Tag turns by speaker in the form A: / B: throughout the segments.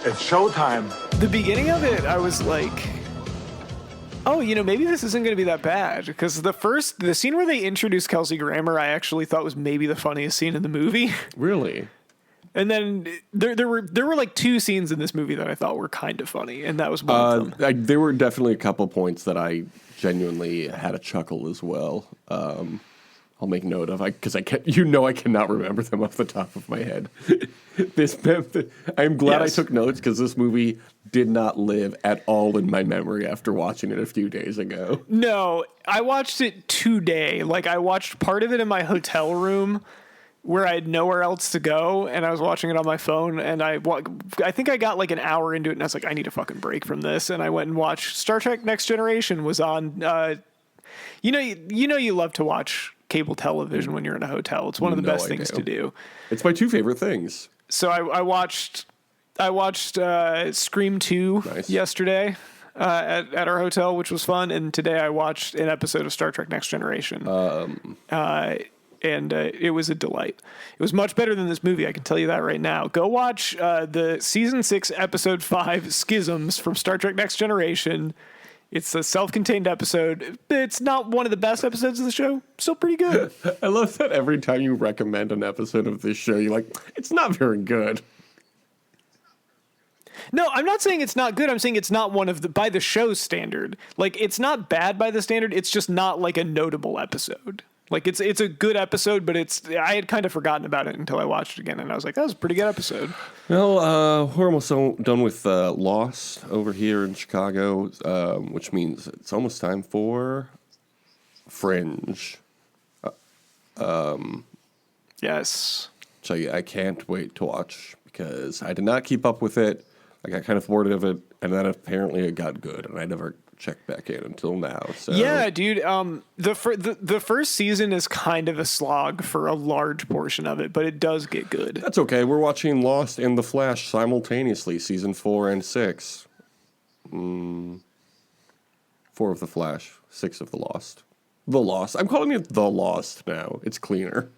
A: It's showtime.
B: The beginning of it, I was like, oh, maybe this isn't going to be that bad. Because the scene where they introduced Kelsey Grammer, I actually thought was maybe the funniest scene in the movie.
C: Really?
B: And then there were like two scenes in this movie that I thought were kind of funny, and that was one of them.
C: There were definitely a couple points that I genuinely had a chuckle as well. I'll make note of because I cannot remember them off the top of my head. I'm glad I took notes because this movie did not live at all in my memory after watching it a few days ago.
B: No, I watched it today. Like I watched part of it in my hotel room where I had nowhere else to go, and I was watching it on my phone, and I think I got like an hour into it, and I was like, I need a fucking break from this, and I went and watched Star Trek Next Generation was on. You love to watch cable television when you're in a hotel. It's one of the best things to do.
C: It's my two favorite things.
B: So I watched Scream 2 yesterday at our hotel, which was fun, and today I watched an episode of Star Trek Next Generation. And it was a delight. It was much better than this movie, I can tell you that right now. Go watch the Season 6, Episode 5, Schisms from Star Trek Next Generation. It's a self-contained episode. It's not one of the best episodes of the show. Still pretty good.
C: I love that every time you recommend an episode of this show, you're like, it's not very good.
B: No, I'm not saying it's not good. I'm saying it's not one of by the show's standard. Like, it's not bad by the standard. It's just not like a notable episode. Like, it's a good episode, but I had kind of forgotten about it until I watched it again, and I was like, that was a pretty good episode.
C: Well, we're almost done with Lost over here in Chicago, which means it's almost time for Fringe.
B: Yes.
C: So I can't wait to watch because I did not keep up with it. I got kind of bored of it, and then apparently it got good, and I never checked back in until now. So
B: yeah, dude. The first season is kind of a slog for a large portion of it, but it does get good.
C: That's okay. We're watching Lost and The Flash simultaneously, season 4 and 6. 4 of The Flash, 6 of The Lost. The Lost. I'm calling it The Lost now. It's cleaner.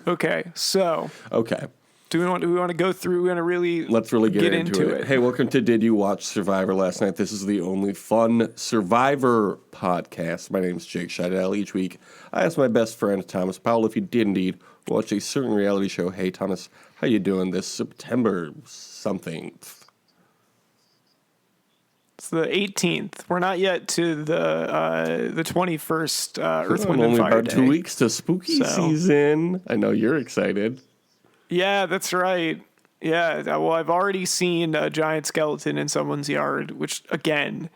B: Okay, so.
C: Okay.
B: Do we want to go through? We want to
C: let's really get into it. Hey, welcome to Did You Watch Survivor Last Night? This is the only fun Survivor podcast. My name is Jake Scheidel. Each week, I ask my best friend Thomas Powell if he did indeed watch a certain reality show. Hey, Thomas, how you doing this September something?
B: It's the 18th. We're not yet to the 21st Earth, Wind, and
C: only
B: Fire
C: about
B: Day.
C: 2 weeks to spooky season. I know you're excited.
B: Yeah, that's right. Yeah, well, I've already seen a giant skeleton in someone's yard, which, again,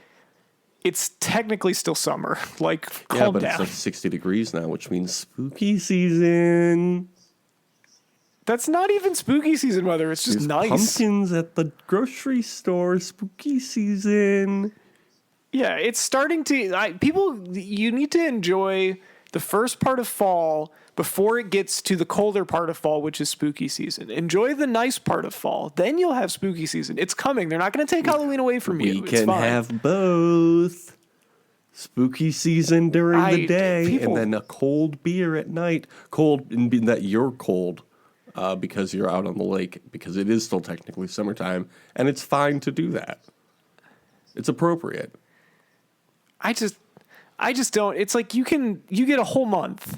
B: it's technically still summer. Like, calm down.
C: It's like 60 degrees now, which means spooky season.
B: That's not even spooky season weather. It's just nice.
C: Pumpkins at the grocery store, spooky season.
B: Yeah, it's starting to... you need to enjoy the first part of fall before it gets to the colder part of fall, which is spooky season. Enjoy the nice part of fall. Then you'll have spooky season. It's coming. They're not going to take Halloween away from you.
C: We can have both. Spooky season during the day and then a cold beer at night. Cold in that you're cold because you're out on the lake because it is still technically summertime. And it's fine to do that. It's appropriate.
B: I just don't. It's like you get a whole month.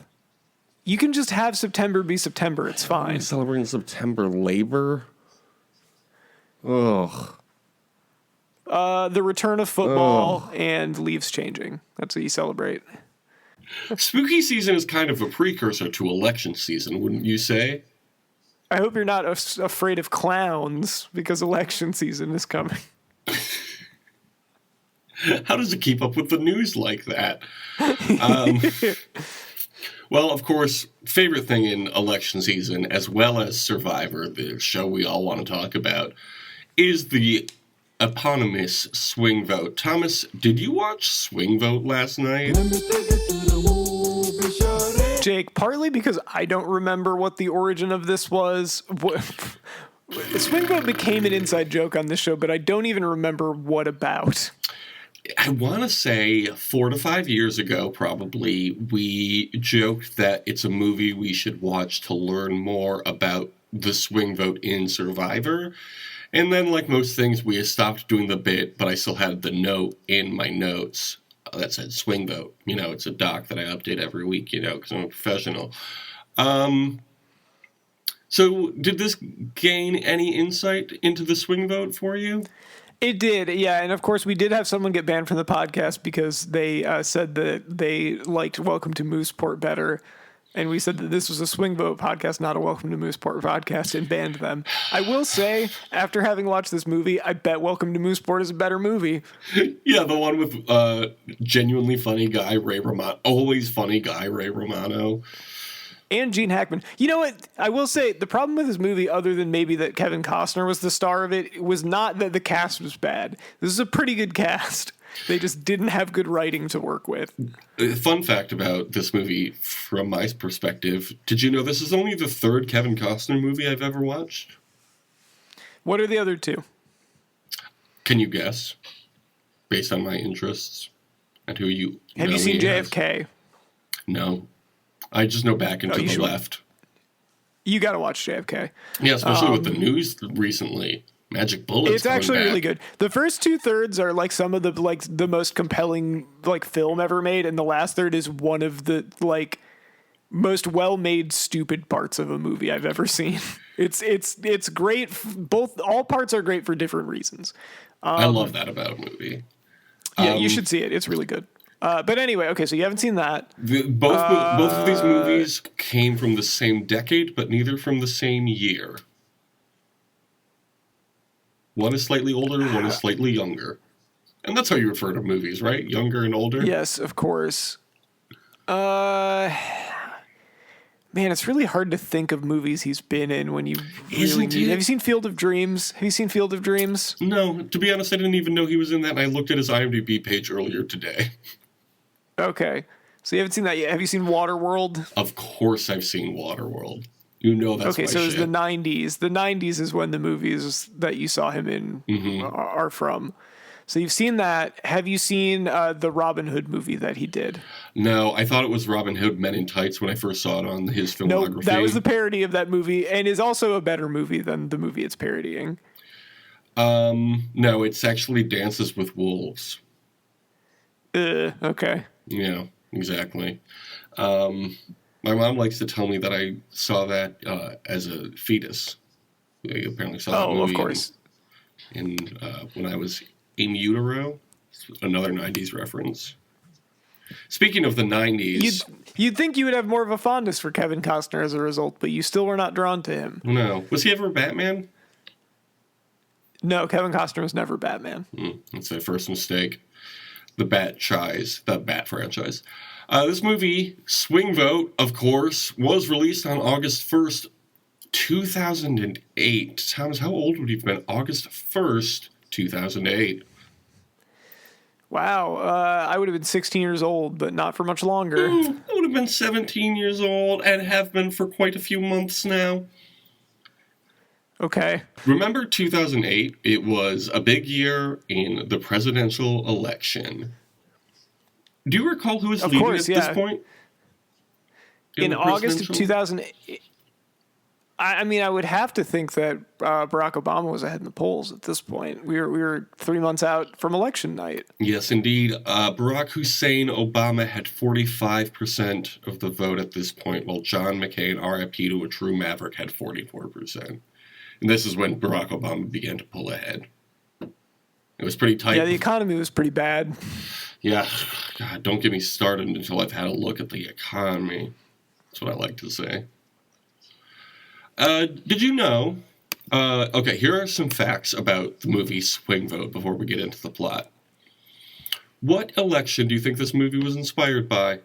B: You can just have September be September. It's fine.
C: Celebrating September labor. Ugh.
B: The return of football and leaves changing. That's what you celebrate.
D: Spooky season is kind of a precursor to election season, wouldn't you say?
B: I hope you're not afraid of clowns because election season is coming.
D: How does it keep up with the news like that? Well, of course, favorite thing in election season, as well as Survivor, the show we all want to talk about, is the eponymous Swing Vote. Thomas, did you watch Swing Vote last night?
B: Jake, partly because I don't remember what the origin of this was. Swing Vote became an inside joke on this show, but I don't even remember what about.
D: I want to say 4 to 5 years ago, probably, we joked that it's a movie we should watch to learn more about the swing vote in Survivor. And then, like most things, we stopped doing the bit, but I still had the note in my notes that said swing vote. You know, it's a doc that I update every week, you know, because I'm a professional. So did this gain any insight into the swing vote for you?
B: It did, yeah. And of course, we did have someone get banned from the podcast because they said that they liked Welcome to Mooseport better. And we said that this was a swing vote podcast, not a Welcome to Mooseport podcast, and banned them. I will say, after having watched this movie, I bet Welcome to Mooseport is a better movie.
D: Yeah, the one with genuinely funny guy, Ray Romano. Always funny guy, Ray Romano.
B: And Gene Hackman. You know what? I will say, the problem with this movie, other than maybe that Kevin Costner was the star of it, was not that the cast was bad. This is a pretty good cast. They just didn't have good writing to work with.
D: Fun fact about this movie, from my perspective, did you know this is only the third Kevin Costner movie I've ever watched?
B: What are the other two?
D: Can you guess? Based on my interests and who you
B: Have you seen JFK?
D: No. I just know Back and to the Left.
B: You got to watch JFK.
D: Yeah, especially with the news recently. Magic Bullets.
B: It's actually really good. The first 2/3 are like some of the most compelling film ever made, and the last third is one of the most well-made stupid parts of a movie I've ever seen. It's great. All parts are great for different reasons.
D: I love that about a movie.
B: Yeah, you should see it. It's really good. But anyway, okay, so you haven't seen that.
D: Both of these movies came from the same decade, but neither from the same year. One is slightly older, one is slightly younger. And that's how you refer to movies, right? Younger and older?
B: Yes, of course. Man, it's really hard to think of movies he's been in when you really need. Have you seen Field of Dreams? Have you seen Field of Dreams?
D: No, to be honest, I didn't even know he was in that, and I looked at his IMDb page earlier today.
B: Okay. So you haven't seen that yet. Have you seen Waterworld?
D: Of course I've seen Waterworld. You know that's
B: okay,
D: my
B: so it was
D: shit.
B: the 90s. The 90s is when the movies that you saw him in are from. So you've seen that. Have you seen the Robin Hood movie that he did?
D: No, I thought it was Robin Hood Men in Tights when I first saw it on his filmography.
B: No, that was the parody of that movie, and is also a better movie than the movie it's parodying.
D: No, it's actually Dances with Wolves.
B: Okay.
D: Yeah, exactly. My mom likes to tell me that I saw that as a fetus. I apparently saw that movie.
B: Oh, of course.
D: When I was in utero. Another 90s reference. Speaking of the 90s...
B: You'd think you would have more of a fondness for Kevin Costner as a result, but you still were not drawn to him.
D: No. Was he ever Batman?
B: No, Kevin Costner was never Batman.
D: That's my first mistake. The Bat franchise. This movie, Swing Vote, of course, was released on August 1st, 2008. Thomas, how old would he have been? August 1st, 2008.
B: Wow, I would have been 16 years old, but not for much longer.
D: I would have been 17 years old and have been for quite a few months now.
B: Okay.
D: Remember 2008? It was a big year in the presidential election. Do you recall who was leading at this point?
B: In August of 2008? I mean, I would have to think that Barack Obama was ahead in the polls at this point. We were 3 months out from election night.
D: Yes, indeed. Barack Hussein Obama had 45% of the vote at this point, while John McCain, RIP to a true maverick, had 44%. And this is when Barack Obama began to pull ahead. It was pretty tight.
B: Yeah, the economy was pretty bad.
D: Yeah. God, don't get me started until I've had a look at the economy. That's what I like to say. Did you know... okay, here are some facts about the movie Swing Vote before we get into the plot. What election do you think this movie was inspired by?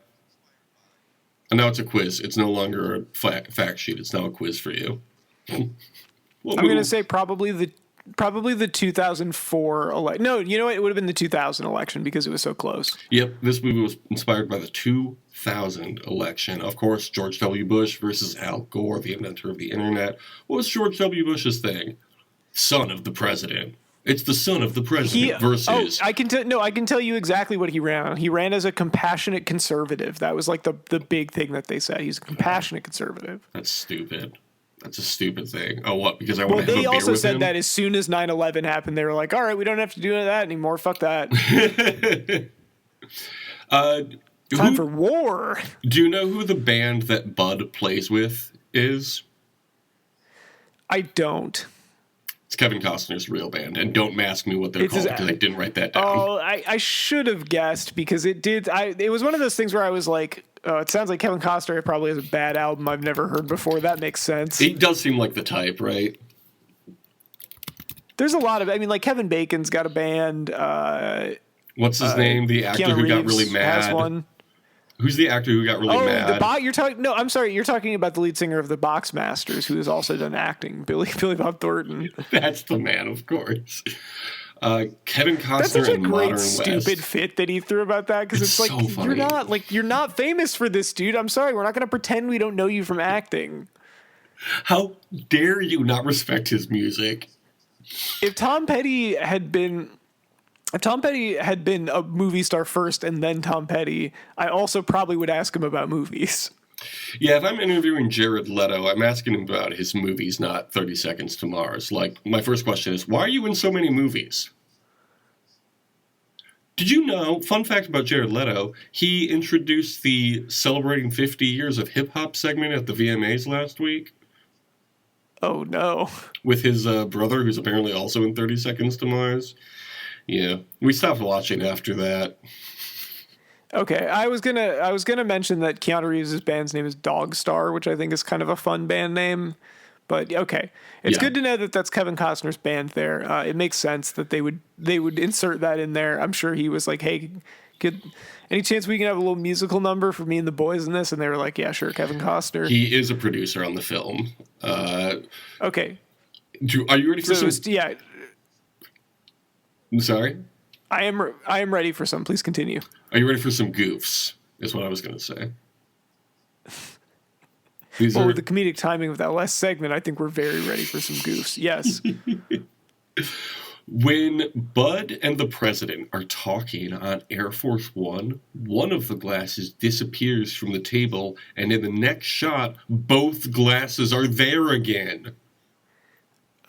D: And now it's a quiz. It's no longer a fact sheet. It's now a quiz for you.
B: I'm going to say probably the 2004 election. No, you know what? It would have been the 2000 election because it was so close.
D: Yep, this movie was inspired by the 2000 election. Of course, George W. Bush versus Al Gore, the inventor of the internet. What was George W. Bush's thing? Son of the president. It's the son of the president versus.
B: I can tell you exactly what he ran on. He ran as a compassionate conservative. That was like the big thing that they said. He's a compassionate conservative.
D: That's stupid. That's a stupid thing. Oh, what? Because I want to have a beer with him?
B: They also said that as soon as 9/11 happened, they were like, all right, we don't have to do that anymore. Fuck that. Time for war.
D: Do you know who the band that Bud plays with is?
B: I don't.
D: It's Kevin Costner's real band, and don't ask me what they're called because I didn't write that down.
B: Oh, I should have guessed because it did. It was one of those things where I was like, it sounds like Kevin Costner probably has a bad album I've never heard before. That makes sense.
D: He does seem like the type, right?
B: There's a lot of, like Kevin Bacon's got a band.
D: What's his name? The actor
B: Keanu
D: who got
B: Reeves
D: really mad.
B: has one.
D: Who's the actor who got really mad?
B: You're talking. No, I'm sorry. You're talking about the lead singer of the Boxmasters, who has also done acting, Billy Bob Thornton.
D: That's the man, of course. Kevin Costner.
B: That's such a
D: in
B: great
D: Modern
B: stupid
D: West.
B: fit that he threw about that because it's like
D: so funny.
B: you're not famous for this, dude. I'm sorry. We're not going to pretend we don't know you from acting.
D: How dare you not respect his music?
B: If Tom Petty had been a movie star first and then Tom Petty, I also probably would ask him about movies.
D: Yeah, if I'm interviewing Jared Leto, I'm asking him about his movies, not 30 Seconds to Mars. Like, my first question is, why are you in so many movies? Did you know, fun fact about Jared Leto, he introduced the Celebrating 50 Years of Hip Hop segment at the VMAs last week?
B: Oh, no.
D: With his brother, who's apparently also in 30 Seconds to Mars. Yeah, we stopped watching after that.
B: Okay, I was gonna mention that Keanu Reeves' band's name is Dogstar, which I think is kind of a fun band name. But okay, it's good to know that that's Kevin Costner's band there. It makes sense that they would insert that in there. I'm sure he was like, "Hey, any chance we can have a little musical number for me and the boys in this?" And they were like, "Yeah, sure, Kevin Costner."
D: He is a producer on the film.
B: Okay.
D: Are you ready for some?
B: Yeah.
D: I'm sorry?
B: I am ready for some. Please continue.
D: Are you ready for some goofs? Is what I was going to say.
B: With the comedic timing of that last segment, I think we're very ready for some goofs. Yes.
D: When Bud and the president are talking on Air Force One, one of the glasses disappears from the table, and in the next shot, both glasses are there again.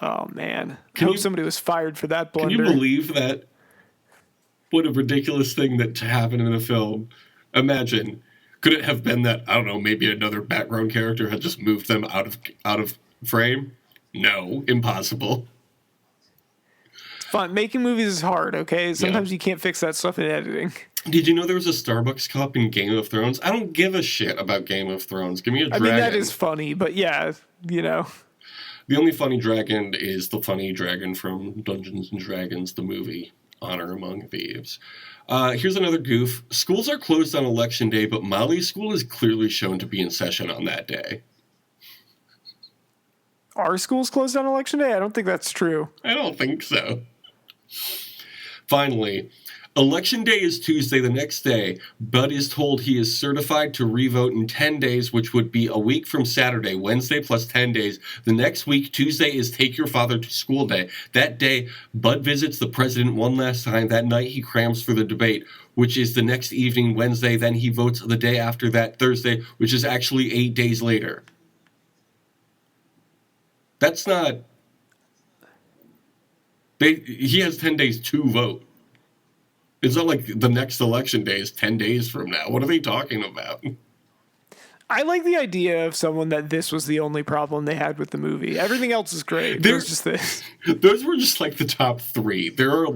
B: Oh, man. I hope somebody was fired for that blunder.
D: Can you believe that? What a ridiculous thing that to happen in a film. Imagine, could it have been that, I don't know, maybe another background character had just moved them out of frame? No, impossible.
B: It's fun. Making movies is hard, okay? Sometimes you can't fix that stuff in editing.
D: Did you know there was a Starbucks cup in Game of Thrones? I don't give a shit about Game of Thrones. Give me a dragon.
B: I mean, that is funny, but yeah,
D: The only funny dragon is the funny dragon from Dungeons & Dragons, the movie, Honor Among Thieves. Here's another goof. Schools are closed on Election Day, but Molly's school is clearly shown to be in session on that day.
B: Are schools closed on Election Day? I don't think that's true.
D: I don't think so. Finally, Election Day is Tuesday the next day. Bud is told he is certified to revote in 10 days, which would be a week from Saturday, Wednesday plus 10 days. The next week, Tuesday, is Take Your Father to School Day. That day, Bud visits the president one last time. That night, he crams for the debate, which is the next evening, Wednesday. Then he votes the day after that, Thursday, which is actually 8 days later. That's not... He has 10 days to vote. It's not like the next election day is 10 days from now. What are they talking about?
B: I like the idea of someone that this was the only problem they had with the movie. Everything else is great. There's just this.
D: Those were just like the top three. There are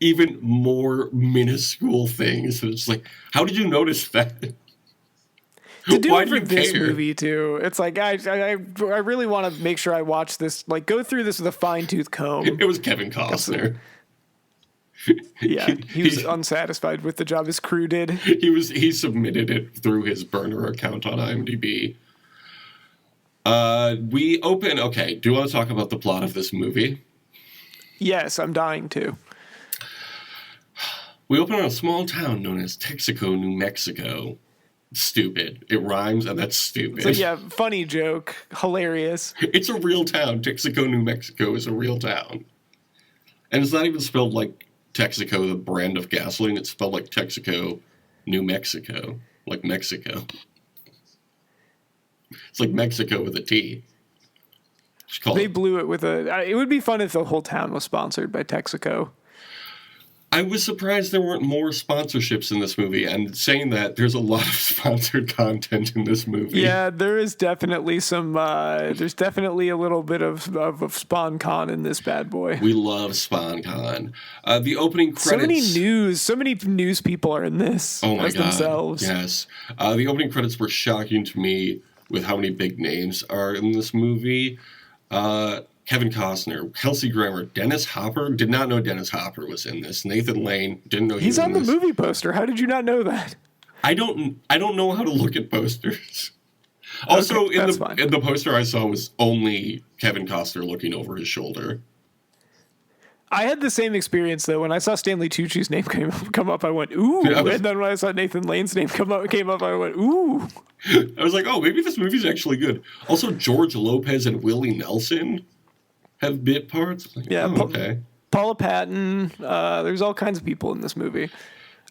D: even more minuscule things. It's like, how did you notice that?
B: To do it for this movie too, it's like I really want to make sure I watch this. Like, go through this with a fine-tooth comb.
D: It was Kevin Costner.
B: Yeah, he was unsatisfied with the job his crew did.
D: He submitted it through his burner account on IMDb. We open. Okay, do you want to talk about the plot of this movie? Yes,
B: I'm dying to.
D: We open on a small town known as Texaco, New Mexico. Stupid. It rhymes, and that's stupid.
B: So yeah, funny joke, hilarious.
D: It's a real town. Texaco, New Mexico is a real town. And it's not even spelled like Texaco, the brand of gasoline. It's spelled like Texaco, New Mexico, like Mexico. It's like Mexico with a T.
B: They blew it with it would be fun if the whole town was sponsored by Texaco.
D: I was surprised there weren't more sponsorships in this movie, and saying that, there's a lot of sponsored content in this movie.
B: Yeah, there is definitely some, there's definitely a little bit of SpawnCon in this bad boy.
D: We love SpawnCon. The opening credits...
B: So many news people are in this as themselves.
D: Yes. The opening credits were shocking to me with how many big names are in this movie. Kevin Costner, Kelsey Grammer, Dennis Hopper. Did not know Dennis Hopper was in this. Nathan Lane, didn't know he was in this.
B: He's on the movie poster. How did you not know that?
D: I don't know how to look at posters. Also,
B: okay,
D: in the poster I saw was only Kevin Costner looking over his shoulder.
B: I had the same experience though. When I saw Stanley Tucci's name come up, I went ooh, and then when I saw Nathan Lane's name came up, I went ooh.
D: I was like, oh, maybe this movie's actually good. Also, George Lopez and Willie Nelson have bit parts. Like,
B: yeah,
D: okay.
B: Paula Patton. There's all kinds of people in this movie.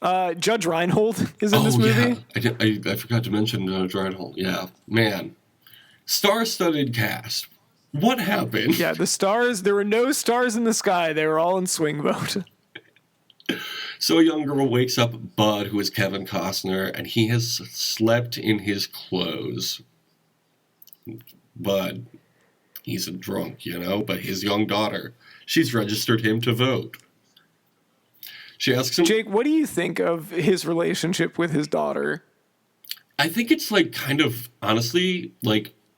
B: Judge Reinhold is in this movie.
D: Yeah. I forgot to mention Judge Reinhold. Yeah, man, star-studded cast. What happened?
B: Yeah, the stars. There were no stars in the sky. They were all in Swing Vote.
D: So a young girl wakes up Bud, who is Kevin Costner, and he has slept in his clothes. Bud, he's a drunk, but his young daughter, she's registered him to vote. She asks him...
B: Jake, what do you think of his relationship with his daughter?
D: I think it's, kind of, honestly,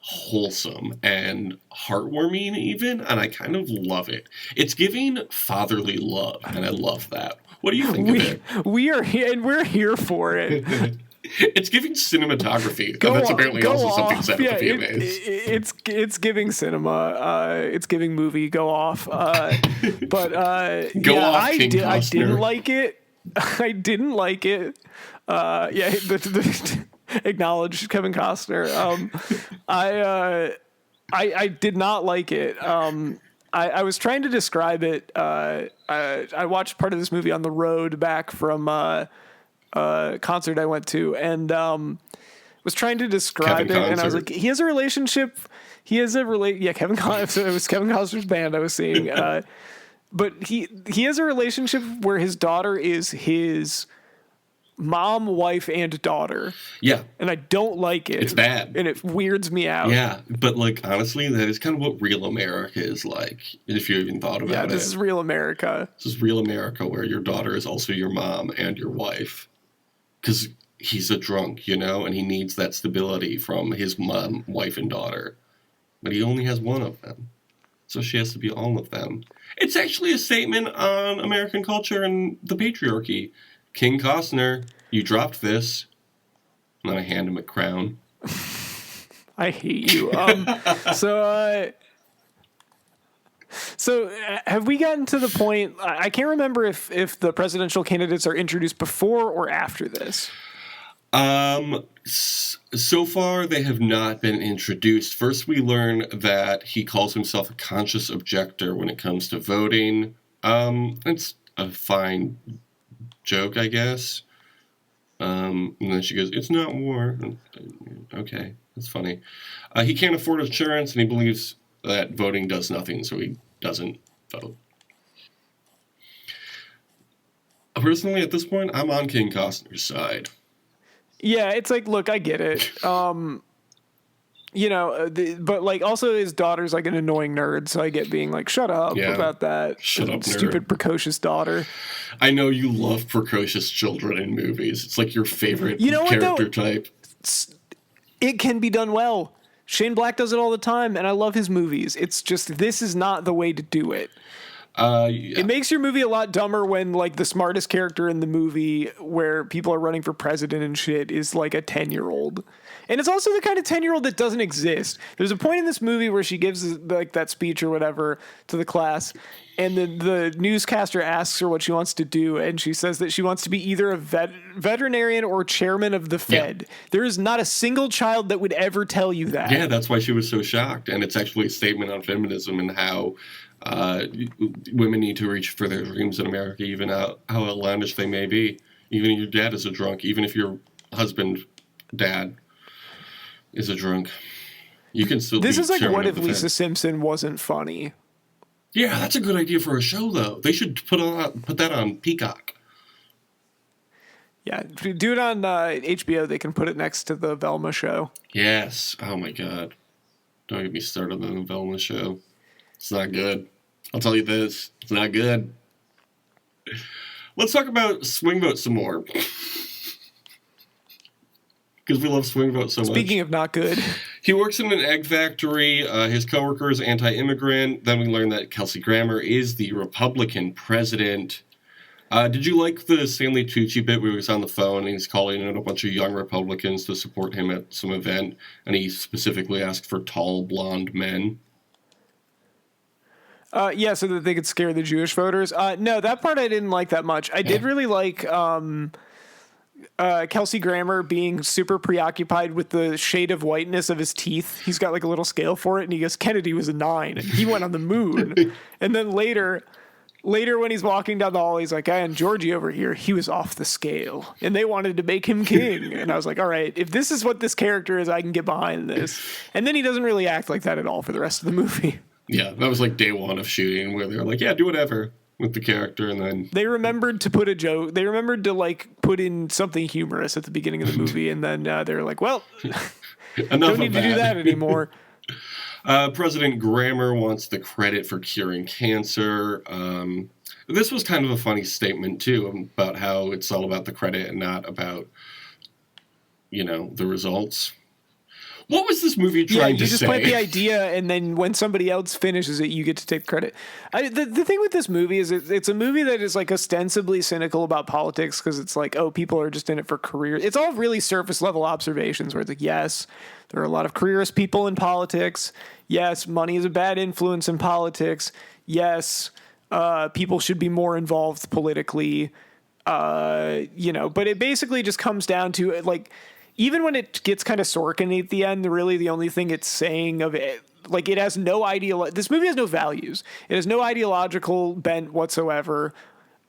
D: wholesome and heartwarming even, and I kind of love it. It's giving fatherly love, and I love that. What do you think of it?
B: We're here for it.
D: It's giving cinematography. That's apparently also something set with the VMAs.
B: It's giving cinema. It's giving movie. Go off. But
D: Go off, King Costner.
B: I didn't like it. I didn't like it. Acknowledge Kevin Costner. I did not like it. I was trying to describe it. I watched part of this movie on the road back from a concert I went to, and was trying to describe it. And I was like, he has a relationship. Yeah, Kevin Costner. It was Kevin Costner's band I was seeing. But he has a relationship where his daughter is his mom, wife, and daughter.
D: Yeah.
B: And I don't like it.
D: It's bad.
B: And it weirds me out.
D: Yeah. But, honestly, that is kind of what real America is like, if you even thought about it.
B: Yeah, this is real America.
D: This is real America where your daughter is also your mom and your wife. Because he's a drunk, and he needs that stability from his mom, wife, and daughter. But he only has one of them. So she has to be all of them. It's actually a statement on American culture and the patriarchy. King Costner, you dropped this. And then I hand him a crown.
B: I hate you. So have we gotten to the point? I can't remember if the presidential candidates are introduced before or after this.
D: So far, they have not been introduced. First, we learn that he calls himself a conscious objector when it comes to voting. It's a fine joke, I guess. And then she goes, "It's not war." Okay, that's funny. He can't afford insurance, and he believes that voting does nothing, so he doesn't vote. Personally, at this point, I'm on King Costner's side.
B: Yeah, it's like, look, I get it. But also his daughter's an annoying nerd, so I get being shut up about that.
D: Shut up,
B: stupid,
D: nerd.
B: Precocious daughter.
D: I know you love precocious children in movies. It's your favorite character type.
B: It can be done well. Shane Black does it all the time, and I love his movies. It's just, this is not the way to do it.
D: Yeah.
B: It makes your movie a lot dumber when the smartest character in the movie where people are running for president and shit is a 10-year-old. And it's also the kind of 10-year-old that doesn't exist. There's a point in this movie where she gives that speech or whatever to the class, And the newscaster asks her what she wants to do, and she says that she wants to be either a veterinarian or chairman of the Fed. Yeah. There is not a single child that would ever tell you that.
D: Yeah, that's why she was so shocked. And it's actually a statement on feminism and how women need to reach for their dreams in America, even how outlandish they may be. Even if your dad is a drunk, even if your husband, dad, is a drunk, you can still
B: This
D: be
B: is like,
D: chairman
B: what
D: of
B: if
D: the
B: Lisa
D: Fed.
B: Simpson wasn't funny?
D: Yeah, that's a good idea for a show, though. They should put that on Peacock.
B: Yeah, do it on HBO. They can put it next to the Velma show.
D: Yes. Oh, my God. Don't get me started on the Velma show. It's not good. I'll tell you this. It's not good. Let's talk about Swing Vote some more. Because we love Swing Vote so much.
B: Speaking of not good.
D: He works in an egg factory. His coworker is anti-immigrant. Then we learn that Kelsey Grammer is the Republican president. Did you like the Stanley Tucci bit where he was on the phone and he's calling in a bunch of young Republicans to support him at some event, and he specifically asked for tall, blonde men?
B: Yeah, so that they could scare the Jewish voters. No, that part I didn't like that much. I did really like Kelsey Grammer being super preoccupied with the shade of whiteness of his teeth. He's got like a little scale for it, and he goes, Kennedy was a 9. He went on the moon. And then later when he's walking down the hall, he's like, and Georgie over here, he was off the scale. And they wanted to make him king. And I was like, all right, if this is what this character is, I can get behind this. And then he doesn't really act like that at all for the rest of the movie.
D: Yeah, that was like day one of shooting, where they were like, yeah, do whatever with the character, and then
B: they remembered to put a joke. They remembered to like put in something humorous at the beginning of the movie, and then they're like, "Well, don't need to do that anymore."
D: President Grammer wants the credit for curing cancer. This was kind of a funny statement too about how it's all about the credit and not about, the results. What was this movie trying to say?
B: You just plant the idea, and then when somebody else finishes it, you get to take credit. The thing with this movie is it's a movie that is like ostensibly cynical about politics because it's like, oh, people are just in it for careers. It's all really surface level observations where it's like, yes, there are a lot of careerist people in politics. Yes, money is a bad influence in politics. Yes, people should be more involved politically. But it basically just comes down to like, even when it gets kind of Sorkin at the end, really the only thing it's saying of it, like it has no this movie has no values. It has no ideological bent whatsoever.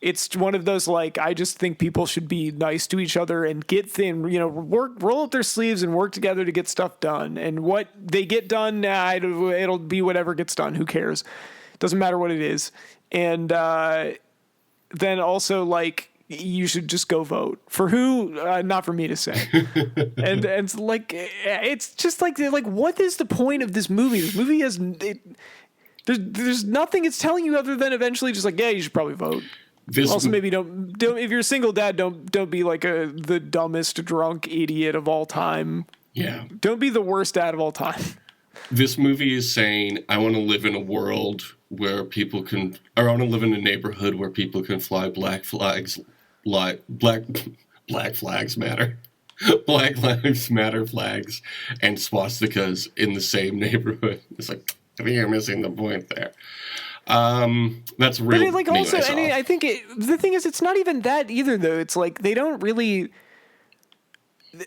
B: It's one of those, like, I just think people should be nice to each other and get thin, roll up their sleeves and work together to get stuff done. And what they get done, it'll be whatever gets done. Who cares? Doesn't matter what it is. And then also, like, you should just go vote for who, not for me to say. and it's like, it's just like, what is the point of this movie? This movie has, there's nothing it's telling you other than eventually just like, yeah, you should probably vote. Also, maybe don't if you're a single dad, don't be like the dumbest drunk idiot of all time.
D: Yeah.
B: Don't be the worst dad of all time.
D: This movie is saying, I want to live in a world where people can, or I want to live in a neighborhood where people can fly black flags, black flags matter. Black Lives Matter flags and swastikas in the same neighborhood. It's like, I think you're missing the point there. That's real.
B: But it, like, also, I think the thing is, it's not even that either, though. It's like they don't really.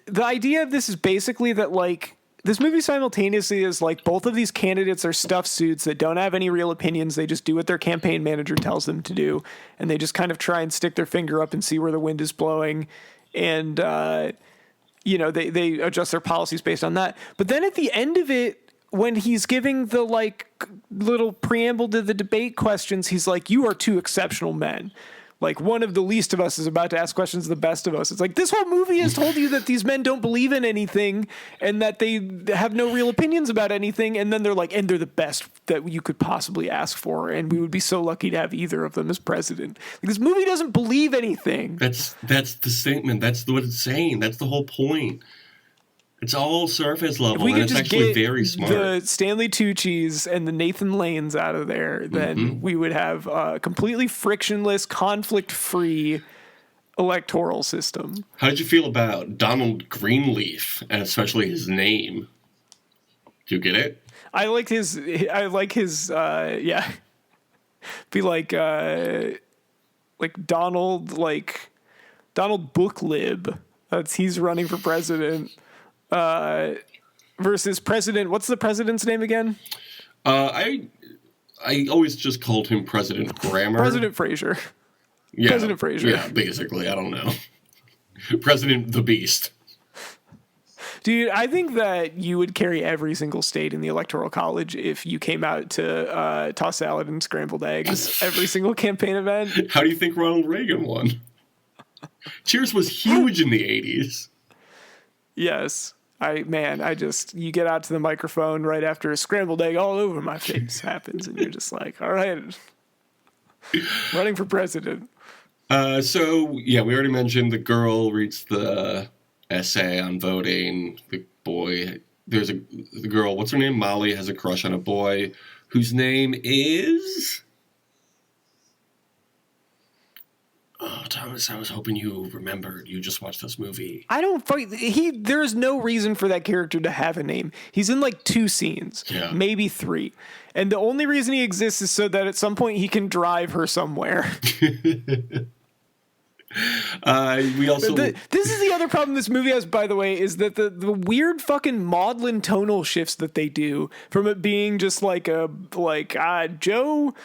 B: The idea of this is basically that, like, this movie simultaneously is like both of these candidates are stuffed suits that don't have any real opinions. They just do what their campaign manager tells them to do, and they just kind of try and stick their finger up and see where the wind is blowing, and they adjust their policies based on that. But then at the end of it, when he's giving the like little preamble to the debate questions, he's like, "You are two exceptional men. Like, one of the least of us is about to ask questions of the best of us." It's like, this whole movie has told you that these men don't believe in anything and that they have no real opinions about anything. And then they're like, and they're the best that you could possibly ask for. And we would be so lucky to have either of them as president. Like, this movie doesn't believe anything.
D: That's the statement. That's what it's saying. That's the whole point. It's all surface level, and it's actually very smart.
B: The Stanley Tucci's and the Nathan Lanes out of there, then we would have a completely frictionless, conflict-free electoral system.
D: How did you feel about Donald Greenleaf, and especially his name? Do you get it?
B: I like his, yeah. Be Donald Booklib. He's running for president. Versus President. What's the president's name again?
D: I always just called him President Grammar.
B: President Fraser.
D: Yeah,
B: President Fraser.
D: Yeah, basically. I don't know. President the Beast.
B: Dude, I think that you would carry every single state in the Electoral College if you came out to toss salad and scrambled eggs every single campaign event.
D: How do you think Ronald Reagan won? Cheers was huge in the 80s.
B: Yes. You get out to the microphone right after a scrambled egg all over my face happens, and you're just like, all right, running for president.
D: We already mentioned the girl reads the essay on voting. The boy, the girl, what's her name? Molly has a crush on a boy whose name is... Oh, Thomas, I was hoping you remembered. You just watched this movie.
B: There's no reason for that character to have a name. He's in like 2 scenes, maybe 3. And the only reason he exists is so that at some point he can drive her somewhere. This is the other problem this movie has, by the way, is that the weird fucking maudlin tonal shifts that they do from it being just Joe...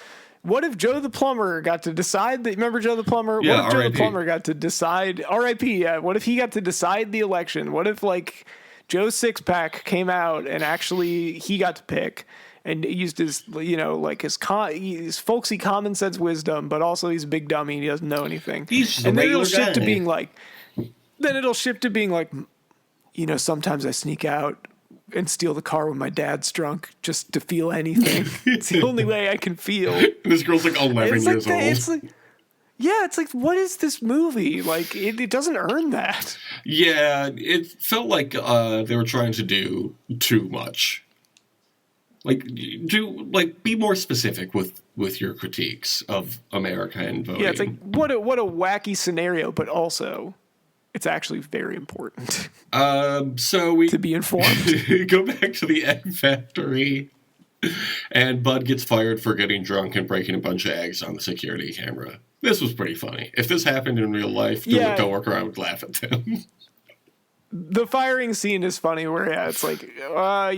B: What if Joe the plumber got to decide that? Remember Joe the plumber?
D: Yeah,
B: what if Joe
D: R.I.P.
B: the plumber got to decide? R.I.P. Yeah. What if he got to decide the election? What if Joe Sixpack came out and actually he got to pick and used his his folksy common sense wisdom, but also he's a big dummy and he doesn't know anything.
D: He's just
B: and
D: a
B: then it'll
D: regular
B: shift
D: guy.
B: to being sometimes I sneak out and steal the car when my dad's drunk just to feel anything. It's the only way I can feel.
D: And this girl's like 11 years old.
B: It's like, what is this movie? Like, it doesn't earn that.
D: Yeah, it felt like they were trying to do too much. Be more specific with your critiques of America and voting.
B: Yeah, it's like, what a wacky scenario, but also... It's actually very important to be informed.
D: Go back to the egg factory, and Bud gets fired for getting drunk and breaking a bunch of eggs on the security camera. This was pretty funny. If this happened in real life, the coworker, I would laugh at them.
B: The firing scene is funny where, it's like,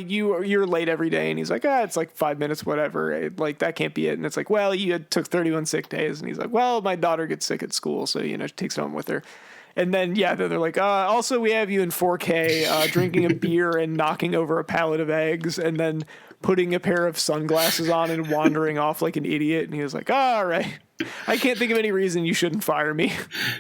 B: you're late every day. And he's like, it's like 5 minutes, whatever. That can't be it. And it's like, well, you took 31 sick days. And he's like, well, my daughter gets sick at school. So, she takes it home with her. And then, they're like, also we have you in 4K drinking a beer and knocking over a pallet of eggs and then putting a pair of sunglasses on and wandering off like an idiot. And he was like, all right, I can't think of any reason you shouldn't fire me.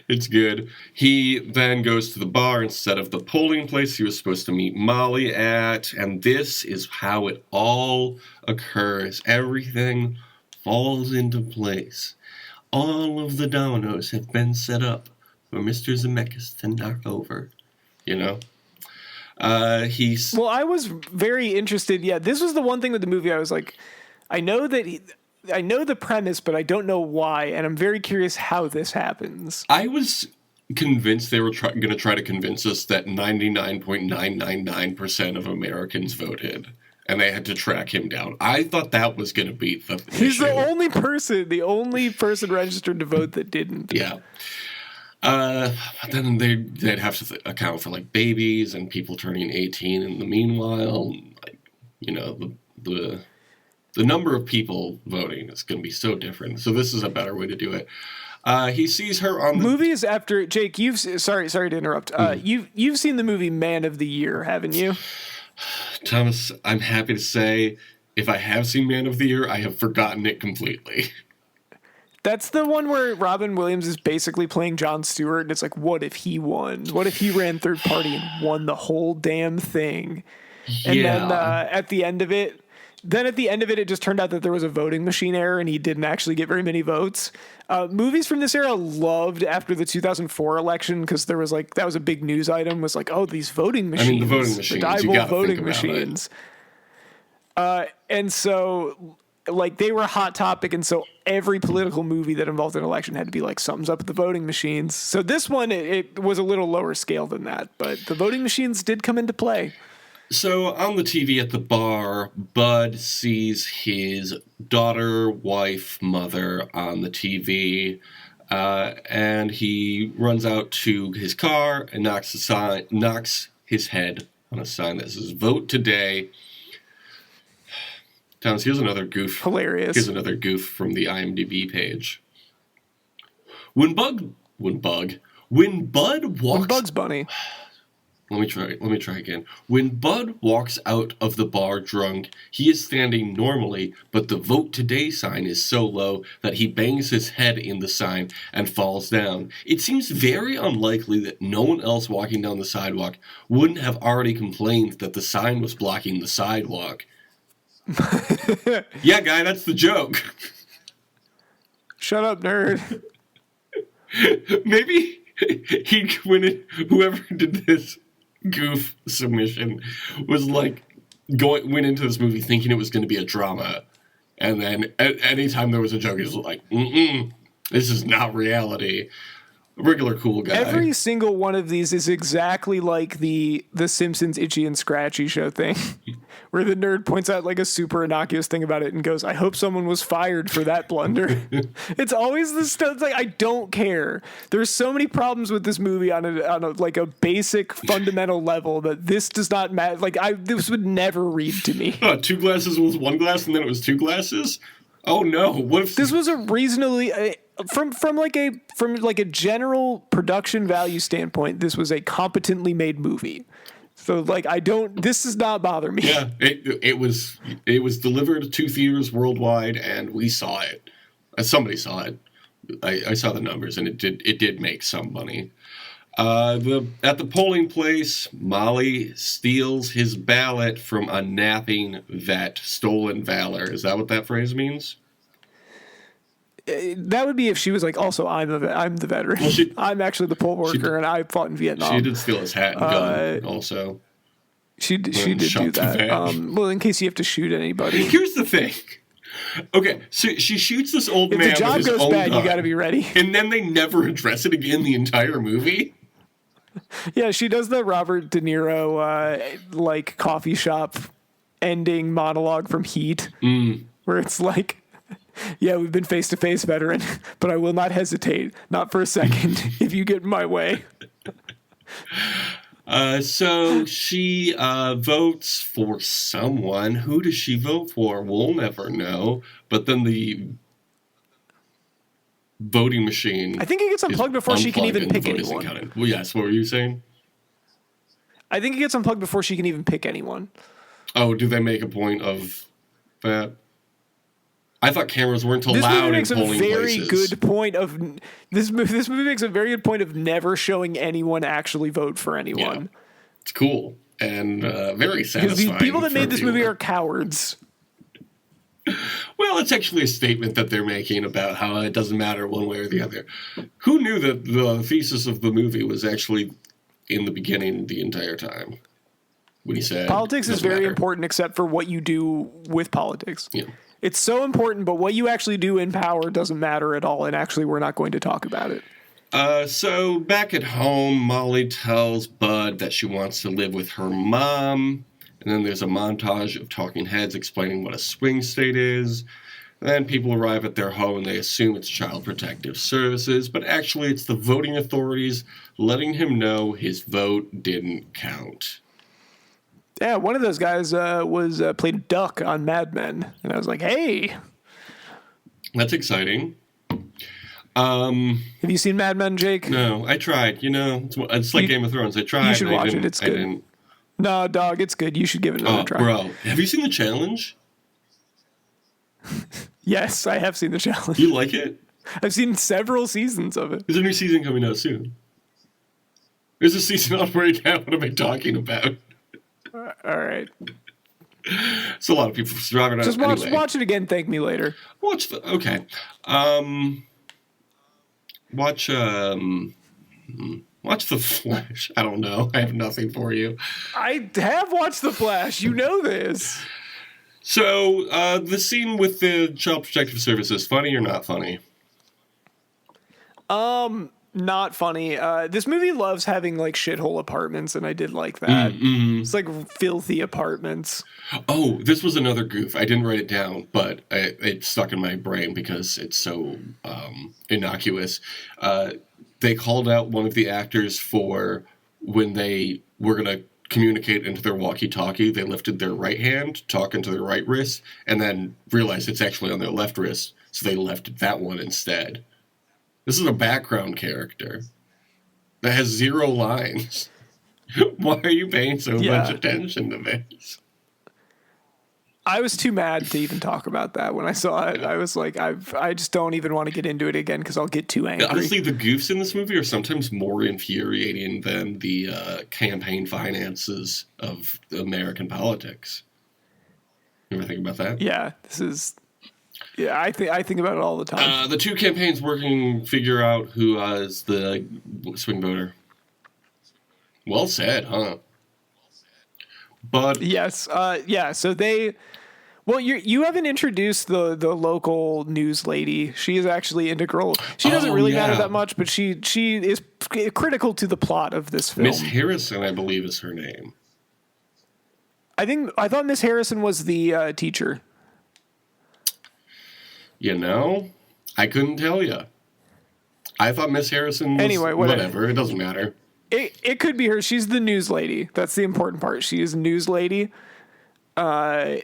D: It's good. He then goes to the bar instead of the polling place he was supposed to meet Molly at. And this is how it all occurs. Everything falls into place. All of the dominoes have been set up for Mr. Zemeckis to knock over, Well, I
B: was very interested. Yeah, this was the one thing with the movie I was like, I know the premise, but I don't know why, and I'm very curious how this happens.
D: I was convinced they were going to try to convince us that 99.999% of Americans voted, and they had to track him down. I thought that was going to be the issue.
B: He's the only person registered to vote that didn't.
D: Yeah. But then they'd have to account for babies and people turning 18 in the meanwhile. The number of people voting is going to be so different. So this is a better way to do it. He sees her on the
B: movies after Jake. Sorry to interrupt. You've seen the movie Man of the Year, haven't you?
D: Thomas, I'm happy to say, if I have seen Man of the Year, I have forgotten it completely.
B: That's the one where Robin Williams is basically playing Jon Stewart, and it's like, what if he won? What if he ran third party and won the whole damn thing? And then at the end of it, it just turned out that there was a voting machine error, and he didn't actually get very many votes. Movies from this era loved after the 2004 election because there was that was a big news item. Was like, oh, these voting machines,
D: the voting machines,
B: reliable voting machines, and so. They were a hot topic, and so every political movie that involved an election had to be something's up with the voting machines. So this one, it was a little lower scale than that, but the voting machines did come into play.
D: So on the TV at the bar, Bud sees his daughter, wife, mother on the TV, and he runs out to his car and knocks his head on a sign that says "Vote today." Thomas, here's another goof.
B: Hilarious.
D: Here's another goof from the IMDb page. When Bud walks.
B: When Bugs Bunny.
D: Let me try again. When Bud walks out of the bar drunk, he is standing normally, but the "Vote Today" sign is so low that he bangs his head in the sign and falls down. It seems very unlikely that no one else walking down the sidewalk wouldn't have already complained that the sign was blocking the sidewalk. Yeah, guy, that's the joke.
B: Shut up, nerd.
D: Maybe whoever did this goof submission was like went into this movie thinking it was going to be a drama, and then anytime there was a joke, he was like, this is not reality. Regular cool guy.
B: Every single one of these is exactly like the Simpsons Itchy and Scratchy show thing, where the nerd points out like a super innocuous thing about it and goes, "I hope someone was fired for that blunder." It's always this stuff. It's like, I don't care. There's so many problems with this movie on a like a basic fundamental level that this does not matter. Like this would never read to me.
D: 2 glasses was 1 glass, and then it was 2 glasses. Oh no! What if
B: this was a reasonably from like a general production value standpoint, this was a competently made movie. So like this does not bother me.
D: Yeah, it was delivered to theaters worldwide, and we saw it. Somebody saw it. I saw the numbers, and it did make some money. At the polling place, Molly steals his ballot from a napping vet. Stolen valor. Is that what that phrase means?
B: That would be if she was like, also, I'm the veteran. Well, I'm actually the poll worker, and I fought in Vietnam.
D: She did steal his hat and gun also.
B: She did do that. Well, in case you have to shoot anybody.
D: Here's the thing. Okay, so she shoots this old man with his own gun. If the job goes bad,
B: you got to be ready.
D: And then they never address it again the entire movie.
B: Yeah, she does the Robert De Niro like coffee shop ending monologue from Heat, where it's like, "Yeah, we've been face to face, veteran, but I will not hesitate, not for a second, if you get in my way."
D: So she votes for someone. Who does she vote for? We'll never know. But then the voting machine,
B: I think it gets unplugged before she can even pick anyone.
D: Well, yes, what were you saying?
B: I think it gets unplugged before she can even pick anyone.
D: Oh, do they make a point of that? I thought cameras weren't allowed in polling places. This movie makes a very good point of never showing anyone actually vote for anyone. Yeah. It's cool and very satisfying. Because the
B: people that made this movie are cowards.
D: Well, it's actually a statement that they're making about how it doesn't matter one way or the other. Who knew that the thesis of the movie was actually in the beginning the entire time? When he said
B: politics is very important, except for what you do with politics.
D: Yeah.
B: It's so important, but what you actually do in power doesn't matter at all, and actually we're not going to talk about it.
D: So back at home, Molly tells Bud that she wants to live with her mom, and then there's a montage of talking heads explaining what a swing state is. Then people arrive at their home and they assume it's Child Protective Services, but actually it's the voting authorities letting him know his vote didn't count.
B: Yeah, one of those guys played Duck on Mad Men, and I was like, "Hey,
D: that's exciting."
B: Have you seen Mad Men, Jake?
D: No, I tried. It's like Game of Thrones. I tried.
B: You should watch it. It's good. No, dog, it's good. You should give it another try.
D: Bro, have you seen The Challenge?
B: Yes, I have seen The Challenge.
D: You like it?
B: I've seen several seasons of it.
D: There's a new season coming out soon. There's a season on right now. What am I talking about?
B: All right.
D: It's a lot of people driving out.
B: Just watch it again. Thank me later.
D: Watch the Flash. I don't know. I have nothing for you.
B: I have watched The Flash. You know this.
D: So the scene with the Child Protective Services, funny or not funny?
B: Not funny. This movie loves having like shithole apartments, and I did like that. It's like filthy apartments.
D: Oh, this was another goof. I didn't write it down, but it stuck in my brain because it's so innocuous. They called out one of the actors for when they were going to communicate into their walkie-talkie. They lifted their right hand, talk into their right wrist, and then realized it's actually on their left wrist, so they left that one instead. This is a background character that has 0 lines. Why are you paying so much attention to this?
B: I was too mad to even talk about that when I saw it. I was like, I just don't even want to get into it again because I'll get too angry.
D: Honestly, the goofs in this movie are sometimes more infuriating than the campaign finances of American politics. You ever think about that?
B: Yeah, I think about it all the time.
D: The two campaigns figure out who is the swing voter. Well said, huh? But
B: yes, yeah. So you haven't introduced the local news lady. She is actually integral. She doesn't really matter that much, but she is critical to the plot of this film.
D: Miss Harrison, I believe, is her name.
B: I thought Miss Harrison was the teacher.
D: You know, I couldn't tell you. I thought Miss Harrison was whatever. It doesn't matter.
B: It could be her. She's the news lady. That's the important part. She is a news lady. So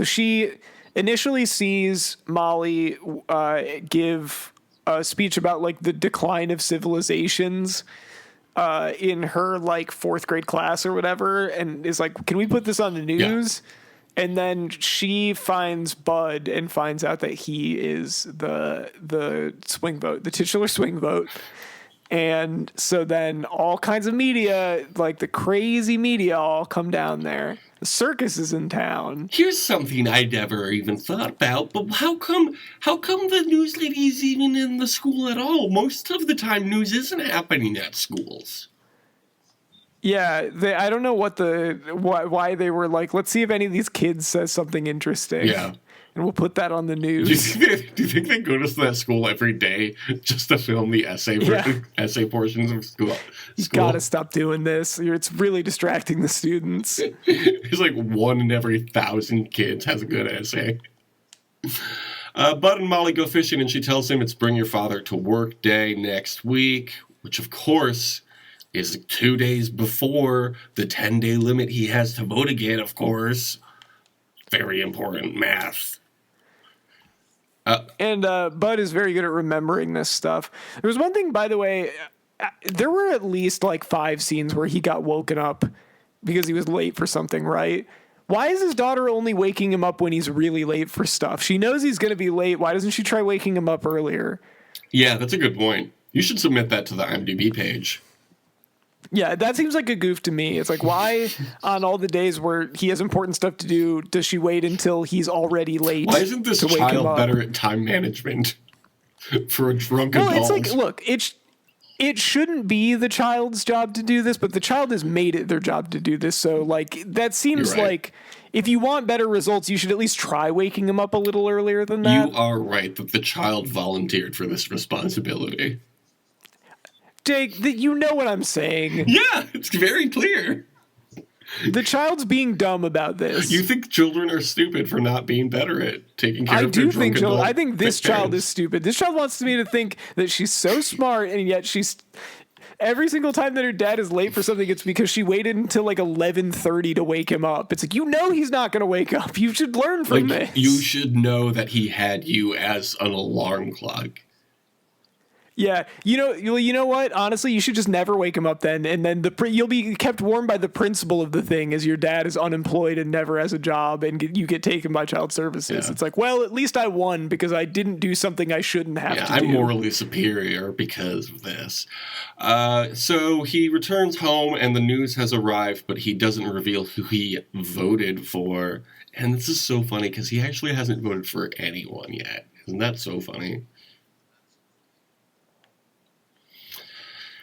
B: she initially sees Molly give a speech about like the decline of civilizations in her like 4th grade class or whatever, and is like, can we put this on the news? Yeah. And then she finds Bud and finds out that he is the swing vote, the titular swing vote. And so then all kinds of media, like the crazy media, all come down there. The circus is in town.
D: Here's something I never even thought about, but how come the news lady is even in the school at all? Most of the time, news isn't happening at schools.
B: Yeah, I don't know why they were like, let's see if any of these kids says something interesting.
D: Yeah.
B: And we'll put that on the news.
D: Do you think they go to that school every day just to film the essay portions of school?
B: You gotta stop doing this. It's really distracting the students.
D: It's like 1 in every 1,000 kids has a good essay. Bud and Molly go fishing, and she tells him it's bring your father to work day next week, which of course is 2 days before the 10-day limit he has to vote again, of course. Very important math.
B: And Bud is very good at remembering this stuff. There was one thing, by the way, there were at least like 5 scenes where he got woken up because he was late for something, right? Why is his daughter only waking him up when he's really late for stuff? She knows he's going to be late. Why doesn't she try waking him up earlier?
D: Yeah, that's a good point. You should submit that to the IMDb page.
B: Yeah, that seems like a goof to me. It's like, why on all the days where he has important stuff to do, does she wait until he's already late?
D: Why isn't this child better at time management for a drunk adult?
B: It's like, look, it shouldn't be the child's job to do this, but the child has made it their job to do this. So, like, that seems like if you want better results, you should at least try waking him up a little earlier than that.
D: You are right that the child volunteered for this responsibility.
B: Jake, you know what I'm saying.
D: Yeah, it's very clear.
B: The child's being dumb about this.
D: You think children are stupid for not being better at taking care of their drunk adult
B: I think this child
D: parents.
B: is stupid. This child wants me to think that she's so smart, and yet she's every single time that her dad is late for something, it's because she waited until like 11:30 to wake him up. It's like, you know he's not going to wake up. You should learn from this.
D: You should know that he had you as an alarm clock.
B: Yeah, you know what? Honestly, you should just never wake him up then, and then you'll be kept warm by the principal of the thing, as your dad is unemployed and never has a job, and you get taken by child services. Yeah. It's like, well, at least I won because I didn't do something I shouldn't have to do.
D: I'm morally superior because of this. So he returns home, and the news has arrived, but he doesn't reveal who he voted for. And this is so funny because he actually hasn't voted for anyone yet. Isn't that so funny?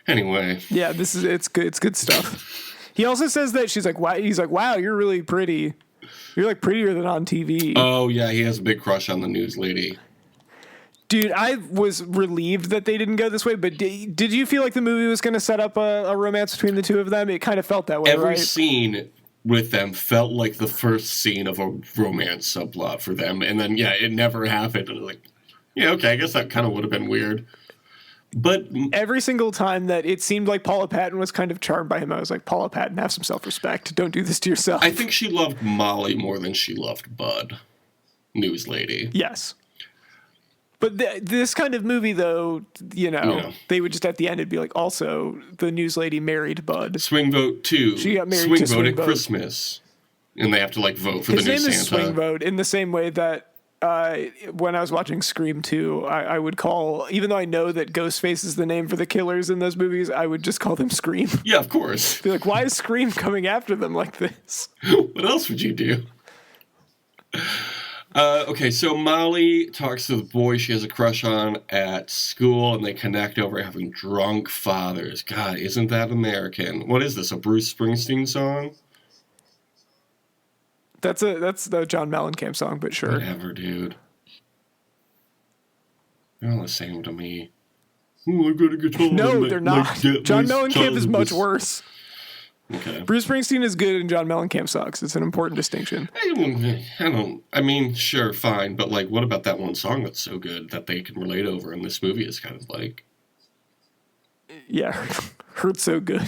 D: Anyway.
B: Yeah, it's good. It's good stuff. He also says that she's like, wow. He's like, wow, you're really pretty. You're like prettier than on TV.
D: Oh yeah, he has a big crush on the news lady.
B: Dude, I was relieved that they didn't go this way, but did you feel like the movie was going to set up a romance between the two of them? It kind of felt that way,
D: Every
B: right?
D: scene with them felt like the first scene of a romance subplot for them. And then, yeah, it never happened. And like, yeah, okay, I guess that kind of would have been weird. But
B: every single time that it seemed like Paula Patton was kind of charmed by him, I was like, Paula Patton, have some self-respect. Don't do this to yourself.
D: I think she loved Molly more than she loved Bud, news lady.
B: Yes. But this kind of movie, though, they would just at the end, it'd be like, also, the news lady married Bud.
D: Swing Vote 2.
B: She got married
D: Swing
B: to
D: Vote
B: Swing
D: at
B: Vote.
D: Christmas. And they have to, like, vote for
B: His
D: the new
B: name is
D: Santa.
B: Swing Vote in the same way that when I was watching Scream 2, I would call, even though I know that Ghostface is the name for the killers in those movies, I would just call them Scream.
D: Yeah, of course.
B: Be like, why is Scream coming after them like this?
D: What else would you do? Okay, so Molly talks to the boy she has a crush on at school, and they connect over having drunk fathers. God, isn't that American? What is this, a Bruce Springsteen song?
B: That's the John Mellencamp song, but sure.
D: Whatever, dude. They're all the same to me. Oh, I gotta get on.
B: No, they're not. John Mellencamp is much worse.
D: Okay.
B: Bruce Springsteen is good and John Mellencamp sucks. It's an important distinction.
D: I mean, sure, fine, but like, what about that one song that's so good that they can relate over, and this movie is kind of like...
B: Yeah, hurts so good.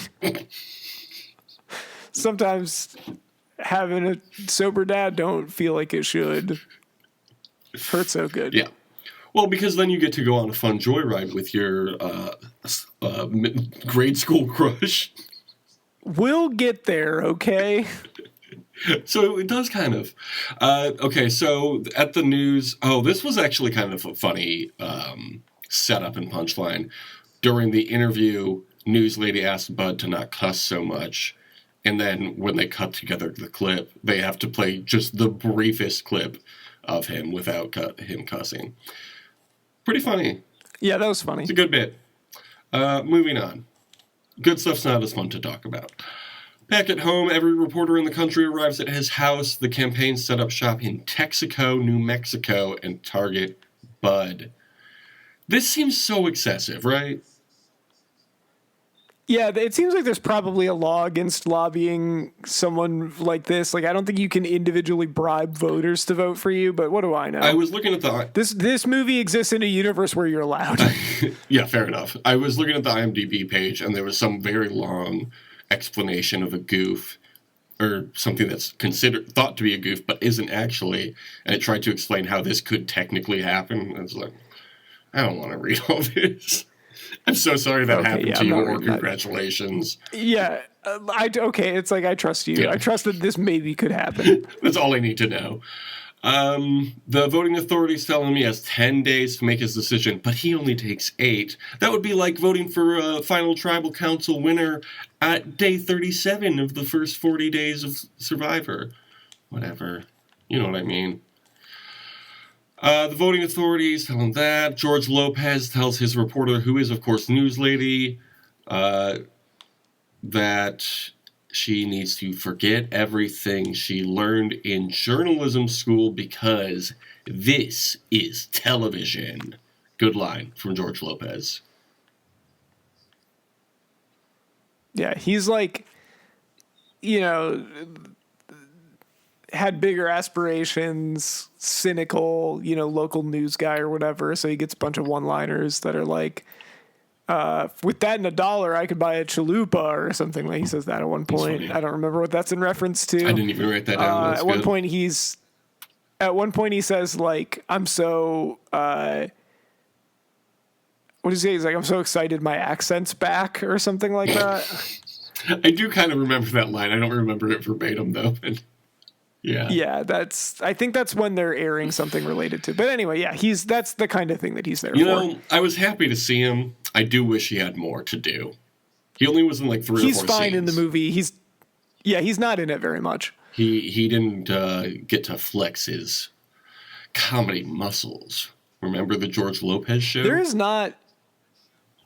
B: Sometimes having a sober dad don't feel like it should. Hurt so good.
D: Yeah. Well, because then you get to go on a fun joyride with your grade school crush.
B: We'll get there, okay?
D: So it does kind of. Okay, so at the news... Oh, this was actually kind of a funny setup and punchline. During the interview, news lady asked Bud to not cuss so much. And then when they cut together the clip, they have to play just the briefest clip of him without him cussing. Pretty funny.
B: Yeah, that was funny.
D: It's a good bit. Moving on. Good stuff's not as fun to talk about. Back at home, every reporter in the country arrives at his house. The campaign set up shop in Texaco, New Mexico, and target Bud. This seems so excessive, right?
B: Yeah, it seems like there's probably a law against lobbying someone like this. Like, I don't think you can individually bribe voters to vote for you, but what do I know?
D: I was looking at the...
B: This movie exists in a universe where you're allowed.
D: Yeah, fair enough. I was looking at the IMDb page, and there was some very long explanation of a goof, or something that's thought to be a goof, but isn't actually, and it tried to explain how this could technically happen. I was like, I don't want to read all this. I'm so sorry that happened to you, or congratulations.
B: Yeah, it's like, I trust you. Yeah. I trust that this maybe could happen.
D: That's all I need to know. The voting authorities tell him he has 10 days to make his decision, but he only takes 8. That would be like voting for a final tribal council winner at day 37 of the first 40 days of Survivor. Whatever. You know what I mean. The voting authorities tell him that. George Lopez tells his reporter, who is, of course, news lady, that she needs to forget everything she learned in journalism school because this is television. Good line from George Lopez.
B: Yeah, he's like, had bigger aspirations, cynical, local news guy or whatever. So he gets a bunch of one-liners that are like, with that and $1, I could buy a chalupa or something. Like he says that at one point. I don't remember what that's in reference to.
D: I didn't even write that down.
B: At one point he says like, I'm so, what does he say? He's like, I'm so excited my accent's back or something like that.
D: I do kind of remember that line. I don't remember it verbatim though. But yeah.
B: Yeah, I think that's when they're airing something related to. But anyway, yeah, that's the kind of thing that he's there for.
D: I was happy to see him. I do wish he had more to do. He only was in like 3 or 4 scenes.
B: He's fine in the movie. He's not in it very much.
D: He didn't get to flex his comedy muscles. Remember the George Lopez show?
B: There is not.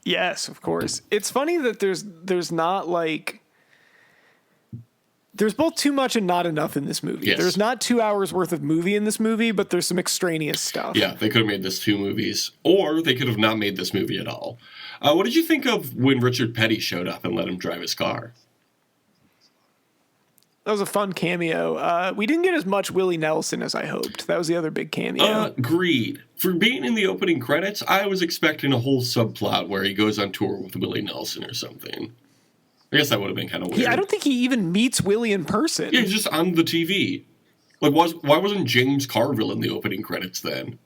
B: Yes, of course. It's funny that there's not like There's both too much and not enough in this movie.
D: Yes.
B: There's not 2 hours worth of movie in this movie, but there's some extraneous stuff.
D: Yeah, they could have made this 2 movies, or they could have not made this movie at all. What did you think of when Richard Petty showed up and let him drive his car?
B: That was a fun cameo. We didn't get as much Willie Nelson as I hoped. That was the other big cameo.
D: Agreed. For being in the opening credits, I was expecting a whole subplot where he goes on tour with Willie Nelson or something. I guess that would have been kind of weird.
B: Yeah, I don't think he even meets Willie in person.
D: Yeah, he's just on the TV. Like, why wasn't James Carville in the opening credits then?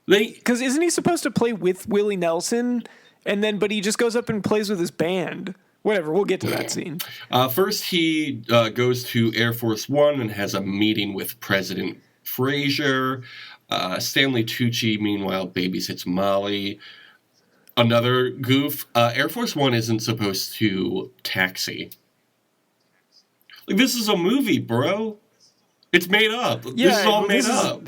B: Because isn't he supposed to play with Willie Nelson? But he just goes up and plays with his band. Whatever, we'll get to that scene.
D: First, he goes to Air Force One and has a meeting with President Frazier. Stanley Tucci, meanwhile, babysits Molly. Another goof, Air Force One isn't supposed to taxi. Like, this is a movie, bro. It's made up.
B: Yeah,
D: this is all made up.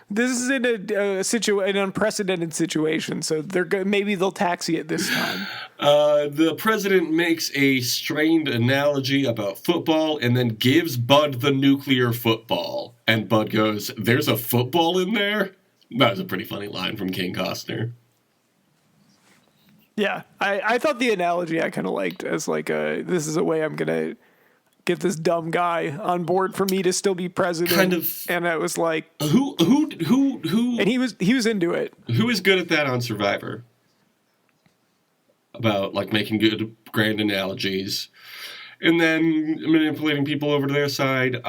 B: This is in an unprecedented situation, so maybe they'll taxi it this time.
D: The president makes a strained analogy about football and then gives Bud the nuclear football. And Bud goes, "There's a football in there?" That was a pretty funny line from Kevin Costner.
B: Yeah, I thought the analogy I kind of liked as like this is a way I'm gonna get this dumb guy on board for me to still be president.
D: Kind of,
B: and I was like,
D: who,
B: and he was into it.
D: Who is good at that on Survivor? About like making good grand analogies, and then manipulating people over to their side.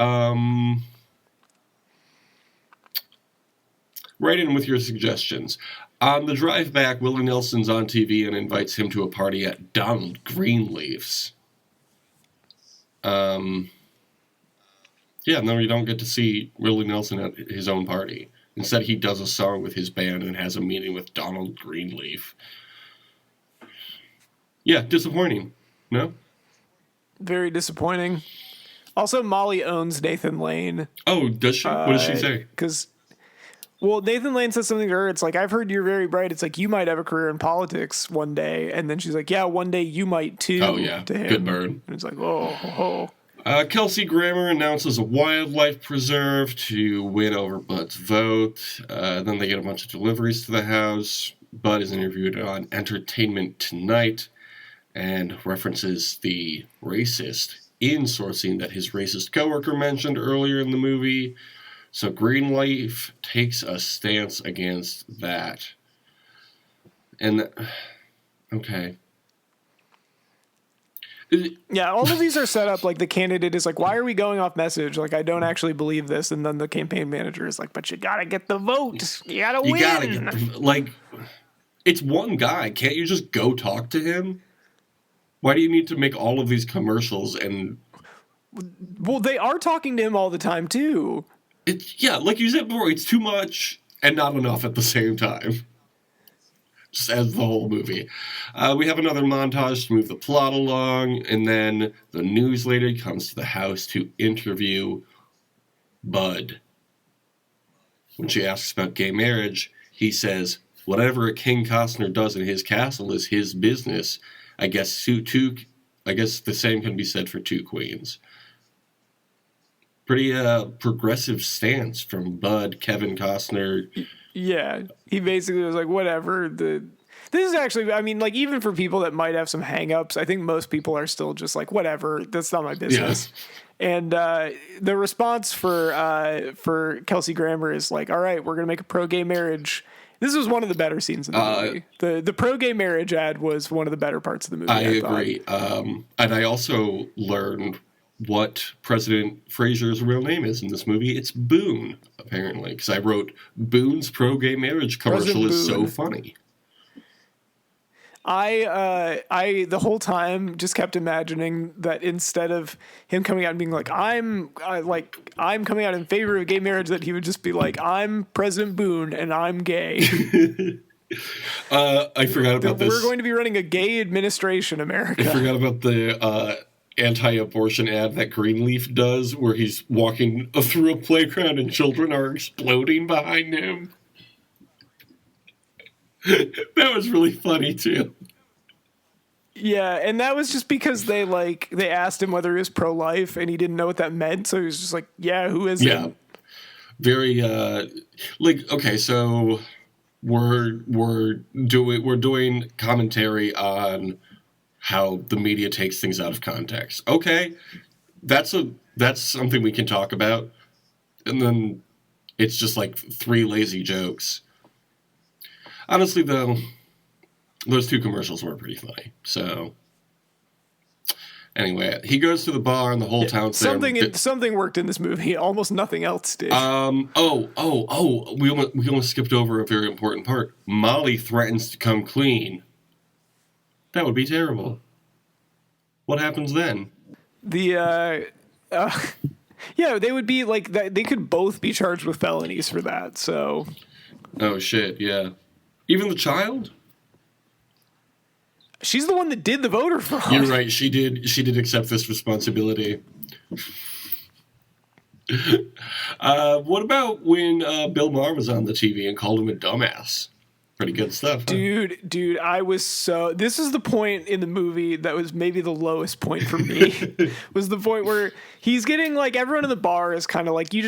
D: Write in with your suggestions. On the drive back, Willie Nelson's on TV and invites him to a party at Donald Greenleaf's. Yeah, no, you don't get to see Willie Nelson at his own party. Instead, he does a song with his band and has a meeting with Donald Greenleaf. Yeah, disappointing. No?
B: Very disappointing. Also, Molly owns Nathan Lane.
D: Oh, does she? What does she say?
B: Well, Nathan Lane says something to her. It's like, I've heard you're very bright. It's like, you might have a career in politics one day. And then she's like, yeah, one day you might too.
D: Oh, yeah.
B: To him.
D: Good burn.
B: And it's like, oh.
D: Kelsey Grammer announces a wildlife preserve to win over Bud's vote. Then they get a bunch of deliveries to the house. Bud is interviewed on Entertainment Tonight and references the racist insourcing that his racist coworker mentioned earlier in the movie. So Greenleaf takes a stance against that. And, okay.
B: Yeah, all of these are set up like the candidate is like, why are we going off message? Like, I don't actually believe this. And then the campaign manager is like, but you gotta get the vote. You gotta win.
D: Like, it's one guy. Can't you just go talk to him? Why do you need to make all of these commercials and...
B: Well, they are talking to him all the time, too.
D: Yeah, like you said before, it's too much and not enough at the same time. Just as the whole movie. We have another montage to move the plot along, and then the news lady comes to the house to interview Bud. When she asks about gay marriage, he says, whatever King Costner does in his castle is his business. I guess the same can be said for two queens. Pretty progressive stance from Bud, Kevin Costner.
B: Yeah, he basically was like, whatever. This is actually, I mean, like, even for people that might have some hangups, I think most people are still just like, whatever, that's not my business. Yeah. And the response for Kelsey Grammer is like, all right, we're going to make a pro-gay marriage. This was one of the better scenes in the movie. The pro-gay marriage ad was one of the better parts of the movie.
D: I agree. And I also learned what President Frazier's real name is in this movie. It's Boone, apparently, because I wrote Boone's pro-gay marriage commercial is so funny.
B: I the whole time just kept imagining that instead of him coming out and being like, I'm coming out in favor of gay marriage, that he would just be like, I'm President Boone and I'm gay.
D: I forgot about this.
B: We're going to be running a gay administration, America.
D: I forgot about the anti-abortion ad that Greenleaf does, where he's walking through a playground and children are exploding behind him. That was really funny too.
B: Yeah, and that was just because they asked him whether he was pro-life, and he didn't know what that meant, so he was just like, "Yeah, who isn't?"
D: Yeah, very okay. So we're doing commentary on how the media takes things out of context. Okay, that's something we can talk about, and then it's just like 3 lazy jokes. Honestly, though, those 2 commercials were pretty funny. So anyway, he goes to the bar and the whole town's there.
B: Something worked in this movie. Almost nothing else did.
D: We almost skipped over a very important part. Molly threatens to come clean. That would be terrible. What happens then?
B: Yeah, they would be like that. They could both be charged with felonies for that. So.
D: Oh shit! Yeah, even the child.
B: She's the one that did the voter fraud.
D: You're right. She did accept this responsibility. What about when Bill Maher was on the TV and called him a dumbass? Pretty good stuff, huh?
B: Dude, I was so... This is the point in the movie that was maybe the lowest point for me. Was the point where he's getting, like, everyone in the bar is kind of like, you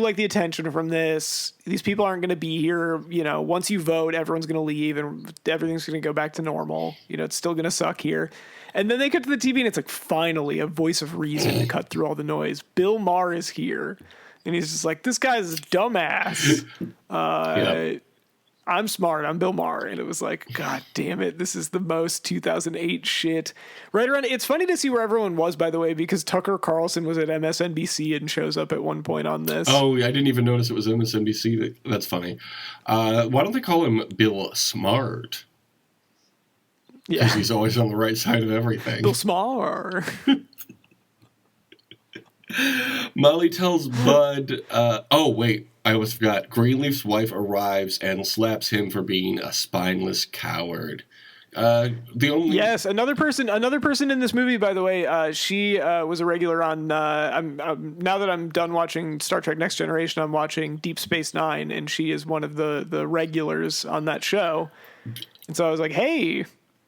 B: like the attention from this. These people aren't going to be here. You know, once you vote, everyone's going to leave and everything's going to go back to normal. You know, it's still going to suck here. And then they cut to the TV and it's like, finally, a voice of reason to cut through all the noise. Bill Maher is here. And he's just like, this guy's a dumbass.
D: Yeah.
B: I'm smart. I'm Bill Maher. And it was like, God damn it. This is the most 2008 shit. Right around. It's funny to see where everyone was, by the way, because Tucker Carlson was at MSNBC and shows up at one point on this.
D: Oh, I didn't even notice it was MSNBC. That's funny. Why don't they call him Bill Smart?
B: Yeah.
D: Because he's always on the right side of everything.
B: Bill Smart.
D: Molly tells Bud, oh, wait. I almost forgot. Greenleaf's wife arrives and slaps him for being a spineless coward.
B: Yes, another person in this movie, by the way. She was a regular on. I'm now that I'm done watching Star Trek: Next Generation, I'm watching Deep Space Nine, and she is one of the regulars on that show. And so I was like, hey.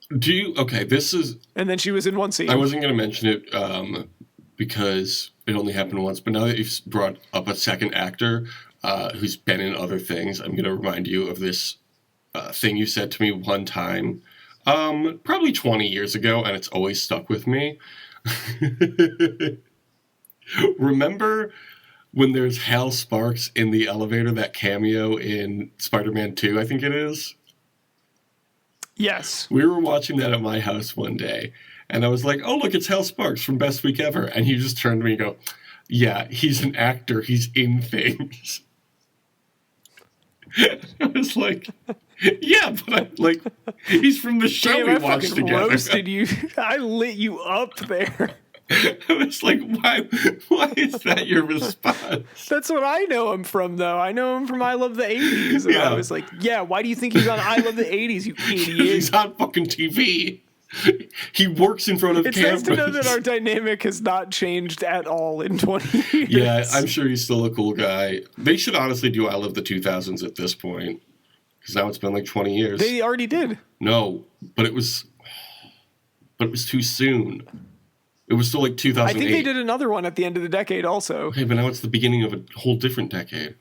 D: This is.
B: And then she was in one scene.
D: I wasn't going to mention it because it only happened once, but now that you've brought up a second actor who's been in other things, I'm going to remind you of this thing you said to me one time, probably 20 years ago, and it's always stuck with me. Remember when there's Hal Sparks in the elevator, that cameo in Spider-Man 2, I think it is?
B: Yes.
D: We were watching that at my house one day, and I was like, oh, look, it's Hal Sparks from Best Week Ever. And he just turned to me and go, yeah, he's an actor. He's in things. I was like, yeah, but he's from the show we watched together.
B: Roasted you. I lit you up there.
D: I was like, why is that your response?
B: That's what I know him from, though. I know him from I Love the 80s. And
D: Yeah.
B: I was like, yeah, why do you think he's on I Love the 80s, you idiot?
D: He's on fucking TV. He works in front of cameras.
B: It's nice to know that our dynamic has not changed at all in 20 years.
D: Yeah, I'm sure he's still a cool guy. They should honestly do I Love the 2000s at this point. Because now it's been like 20 years.
B: They already did.
D: No, but it was too soon. It was still like 2008.
B: I think they did another one at the end of the decade also.
D: Okay, but now it's the beginning of a whole different decade.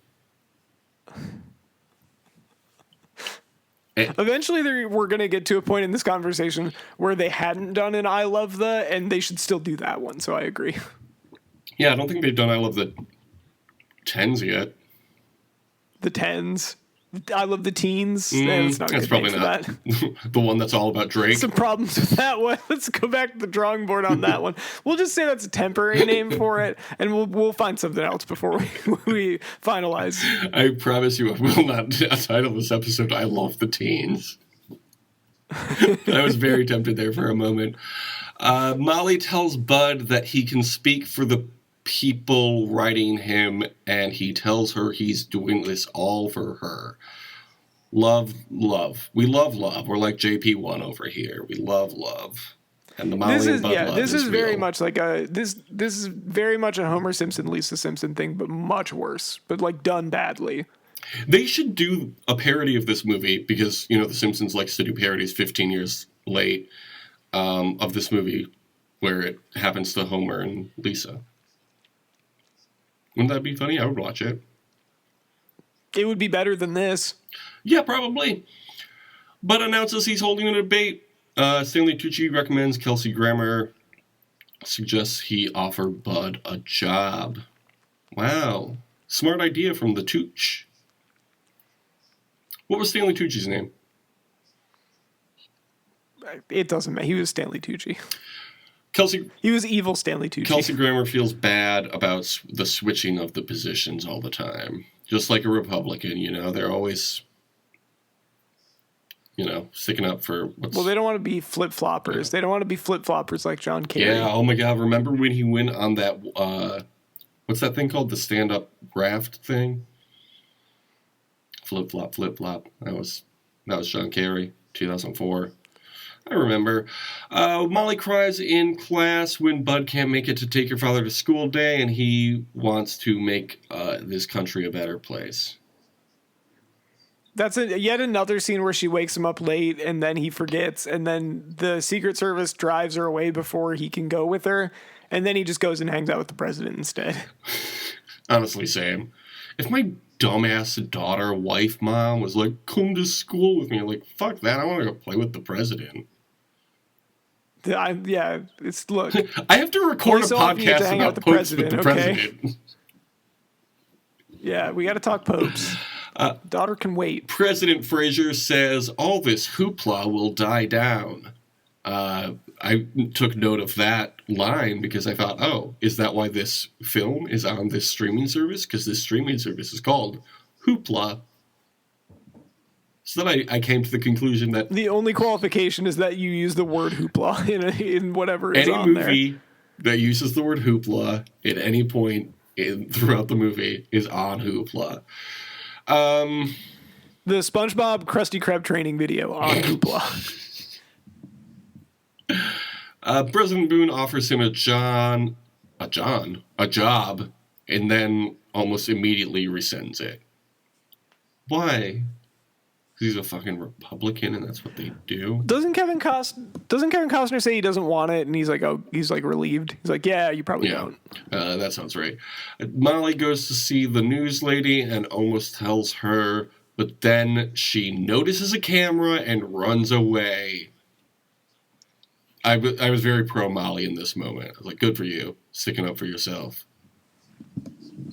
B: Eventually, we're going to get to a point in this conversation where they hadn't done an I Love the, and they should still do that one, so I agree.
D: Yeah, I don't think they've done I Love the 10s yet.
B: The 10s. I Love the Teens.
D: That's probably not the one that's all about Drake.
B: Some problems with that one. Let's go back to the drawing board on that one. We'll just say that's a temporary name for it, and we'll find something else before we finalize.
D: I promise you, I will not title this episode "I Love the Teens." I was very tempted there for a moment. Molly tells Bud that he can speak for the people writing him, and he tells her he's doing this all for her. Love. We love love. We're like JP1 over here. We love love. And the Molly and Bud love
B: this is very
D: real.
B: much like this is very much a Homer Simpson, Lisa Simpson thing, but much worse, but like done badly.
D: They should do a parody of this movie because, The Simpsons likes to do parodies 15 years late. of this movie where it happens to Homer and Lisa. Wouldn't that be funny? I would watch it.
B: It would be better than this.
D: Yeah, probably. Bud announces he's holding a debate. Stanley Tucci recommends Kelsey Grammer suggests he offer Bud a job. Wow. Smart idea from the Tooch. What was Stanley Tucci's name?
B: It doesn't matter. He was Stanley Tucci. He was evil Stanley Tucci.
D: Kelsey Grammer feels bad about the switching of the positions all the time. Just like a Republican, they're always, sticking up for what's...
B: Well, they don't want to be flip-floppers. Yeah. They don't want to be flip-floppers like John Kerry.
D: Yeah, oh my God. Remember when he went on that, what's that thing called? The stand-up raft thing? Flip-flop, flip-flop. That was John Kerry, 2004. I remember. Molly cries in class when Bud can't make it to take your father to school day, and he wants to make this country a better place.
B: That's yet another scene where she wakes him up late, and then he forgets, and then the Secret Service drives her away before he can go with her, and then he just goes and hangs out with the president instead.
D: Honestly, same. If my dumbass daughter, wife, mom was like, come to school with me, I'm like, fuck that, I want to go play with the president.
B: Look.
D: I have to record a podcast about popes with the president.
B: Yeah, we got to talk popes. Daughter can wait.
D: President Fraser says all this hoopla will die down. I took note of that line because I thought, oh, is that why this film is on this streaming service? Because this streaming service is called Hoopla. So then I came to the conclusion that...
B: The only qualification is that you use the word hoopla in whatever is on there.
D: Any movie that uses the word hoopla at any point throughout the movie is on Hoopla.
B: The SpongeBob Krusty Krab training video on Hoopla.
D: President Boone offers him a job, and then almost immediately rescinds it. Why? Because he's a fucking Republican, and that's what they do.
B: Doesn't Kevin Costner say he doesn't want it, and he's like relieved? He's like, yeah, you probably don't.
D: That sounds right. Molly goes to see the news lady and almost tells her, but then she notices a camera and runs away. I was very pro Molly in this moment. I was like, good for you, sticking up for yourself.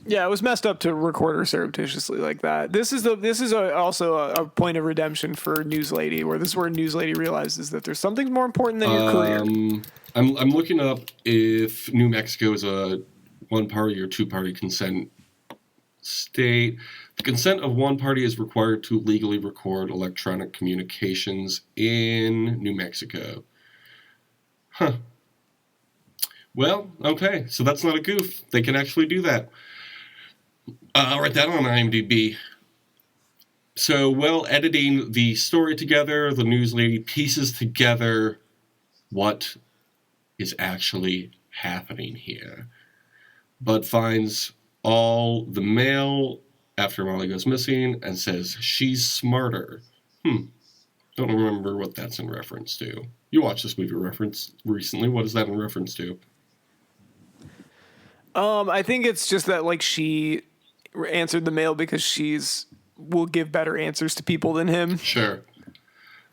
B: Yeah, it was messed up to record her surreptitiously like that. This is also a point of redemption for News Lady, where this is where News Lady realizes that there's something more important than your career.
D: I'm looking up if New Mexico is a one-party or two-party consent state. The consent of one party is required to legally record electronic communications in New Mexico. Huh. Well, okay, so that's not a goof. They can actually do that. I'll write that on IMDb. So, while editing the story together, the news lady pieces together what is actually happening here. Bud finds all the mail after Molly goes missing and says she's smarter. Don't remember what that's in reference to. You watched this movie recently. What is that in reference to?
B: I think it's just that like she answered the mail because will give better answers to people than him.
D: Sure.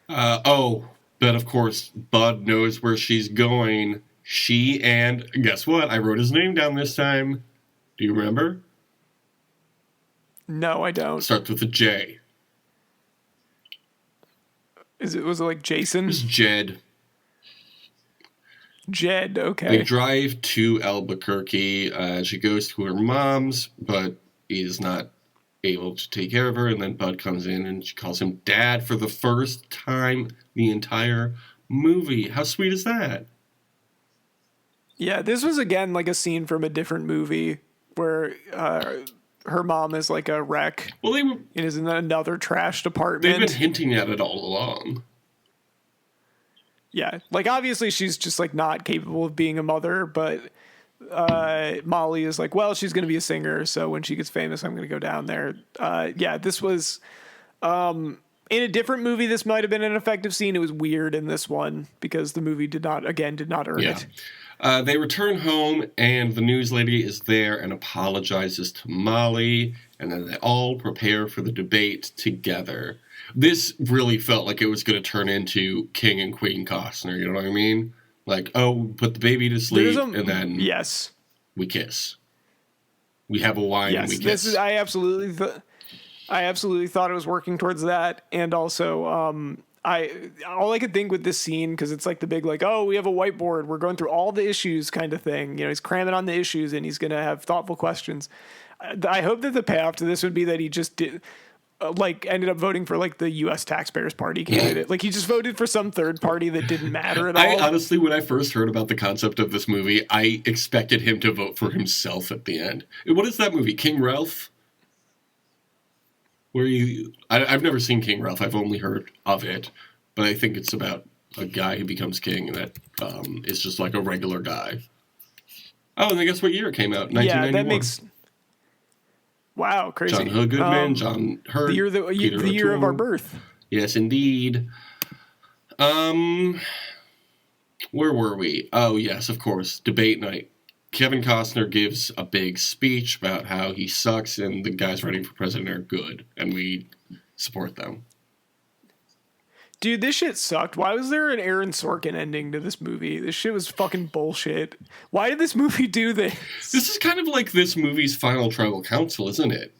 D: But of course Bud knows where she's going. She and guess what? I wrote his name down this time. Do you remember?
B: No, I don't.
D: Starts with a J.
B: Was it like Jason?
D: It's Jed.
B: Jed, okay.
D: They drive to Albuquerque. She goes to her mom's, but is not able to take care of her. And then Bud comes in and she calls him Dad for the first time the entire movie. How sweet is that?
B: Yeah, this was again like a scene from a different movie where her mom is like a wreck.
D: Well,
B: and is in another trashed apartment.
D: They've been hinting at it all along.
B: Yeah, like obviously she's just like not capable of being a mother, but Molly is like, well, she's going to be a singer, so when she gets famous, I'm going to go down there. Yeah, this was In a different movie, this might have been an effective scene. It was weird in this one because the movie did not earn it.
D: They return home, and the news lady is there and apologizes to Molly, and then they all prepare for the debate together. This really felt like it was going to turn into King and Queen Costner, you know what I mean? Like, oh, put the baby to sleep, and then we kiss. We have a wine and we kiss.
B: I absolutely thought it was working towards that, and also all I could think with this scene, because it's like the big like, oh, we have a whiteboard, we're going through all the issues kind of thing. You know, he's cramming on the issues and he's going to have thoughtful questions. I hope that the payoff to this would be that he just did. Ended up voting for like the U.S. Taxpayers Party candidate. Like he just voted for some third party that didn't matter at all.
D: I honestly, when I first heard about the concept of this movie, I expected him to vote for himself at the end. What is that movie, King Ralph? I've never seen King Ralph. I've only heard of it, but I think it's about a guy who becomes king that is just like a regular guy. Oh, and I guess what year it came out? 1991. Yeah, that makes.
B: Wow, crazy.
D: John Goodman, John Hurt.
B: The year of our birth.
D: Yes, indeed. Where were we? Oh, yes, of course. Debate night. Kevin Costner gives a big speech about how he sucks and the guys running for president are good, and we support them.
B: Dude, this shit sucked. Why was there an Aaron Sorkin ending to this movie? This shit was fucking bullshit. Why did this movie do this?
D: This is kind of like this movie's final tribal council, isn't it?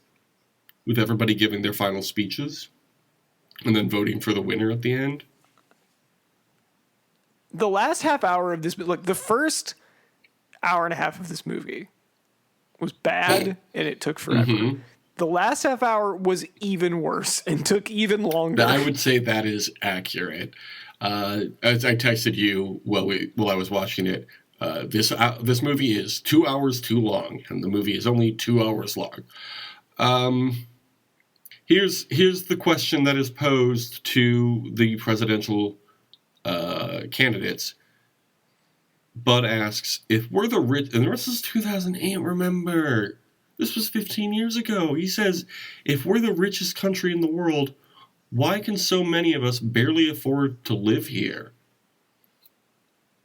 D: With everybody giving their final speeches and then voting for the winner at the end.
B: The last half hour of this, look, the first hour and a half of this movie was bad and it took forever. Mm-hmm. The last half hour was even worse and took even longer.
D: I would say that is accurate. As I texted you while I was watching it, this movie is 2 hours too long, and the movie is only 2 hours long. Here's the question that is posed to the presidential candidates. Bud asks, if we're the rich, and this is 2008, remember, this was 15 years ago. He says, if we're the richest country in the world, why can so many of us barely afford to live here?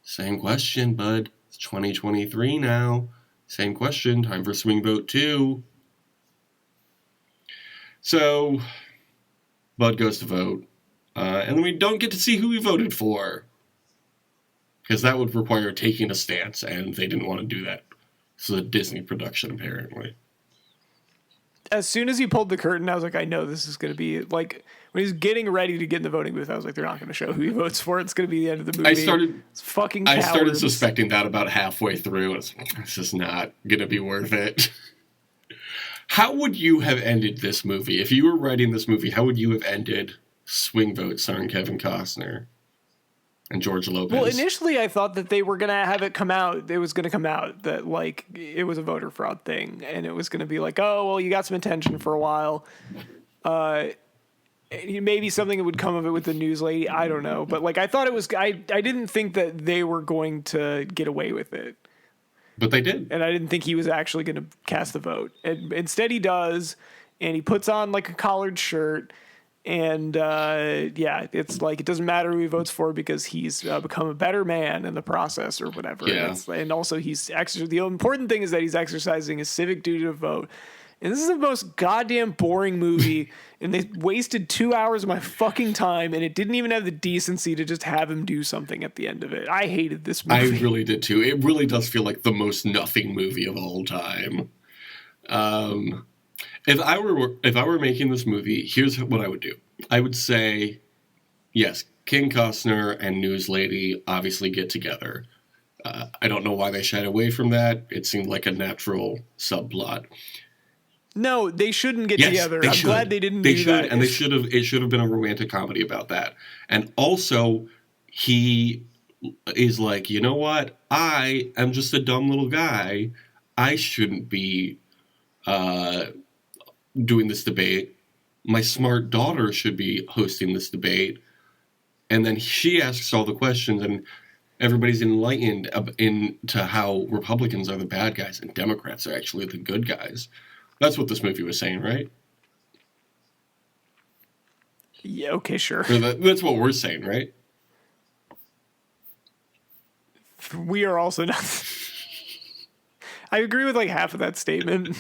D: Same question, Bud. It's 2023 now. Same question. Time for swing vote 2. So, Bud goes to vote. And then we don't get to see who he voted for. Because that would require taking a stance, and they didn't want to do that. This is a Disney production, apparently.
B: As soon as he pulled the curtain, I was like, I know this is going to be, like, when he's getting ready to get in the voting booth, I was like, they're not going to show who he votes for. It's going to be the end of the movie. I
D: started suspecting that about halfway through. It's like, this is not going to be worth it. How would you have ended this movie? If you were writing this movie, how would you have ended Swing Vote starring Kevin Costner and George Lopez?
B: Well, initially I thought that they were going to have it come out. It was going to come out that, like, it was a voter fraud thing. And it was going to be like, oh, well, you got some attention for a while. Maybe something would come of it with the news lady. I don't know. But, like, I thought it was... I didn't think that they were going to get away with it.
D: But they did.
B: And I didn't think he was actually going to cast the vote. And instead he does. And he puts on, like, a collared shirt. And, it's like, it doesn't matter who he votes for because he's become a better man in the process or whatever.
D: Yeah.
B: And also the important thing is that he's exercising his civic duty to vote. And this is the most goddamn boring movie. And they wasted 2 hours of my fucking time. And it didn't even have the decency to just have him do something at the end of it. I hated this movie.
D: I really did too. It really does feel like the most nothing movie of all time. If I were making this movie, here's what I would do. I would say, yes, King Costner and News Lady obviously get together. I don't know why they shied away from that. It seemed like a natural subplot.
B: No, they shouldn't get together. I'm glad they didn't do that.
D: And it should have been a romantic comedy about that. And also, he is like, you know what? I am just a dumb little guy. I shouldn't be doing this debate. My smart daughter should be hosting this debate. And then she asks all the questions, and everybody's enlightened into how Republicans are the bad guys and Democrats are actually the good guys. That's what this movie was saying, right?
B: Yeah, okay, sure.
D: That's what we're saying, right?
B: We are also not. I agree with like half of that statement.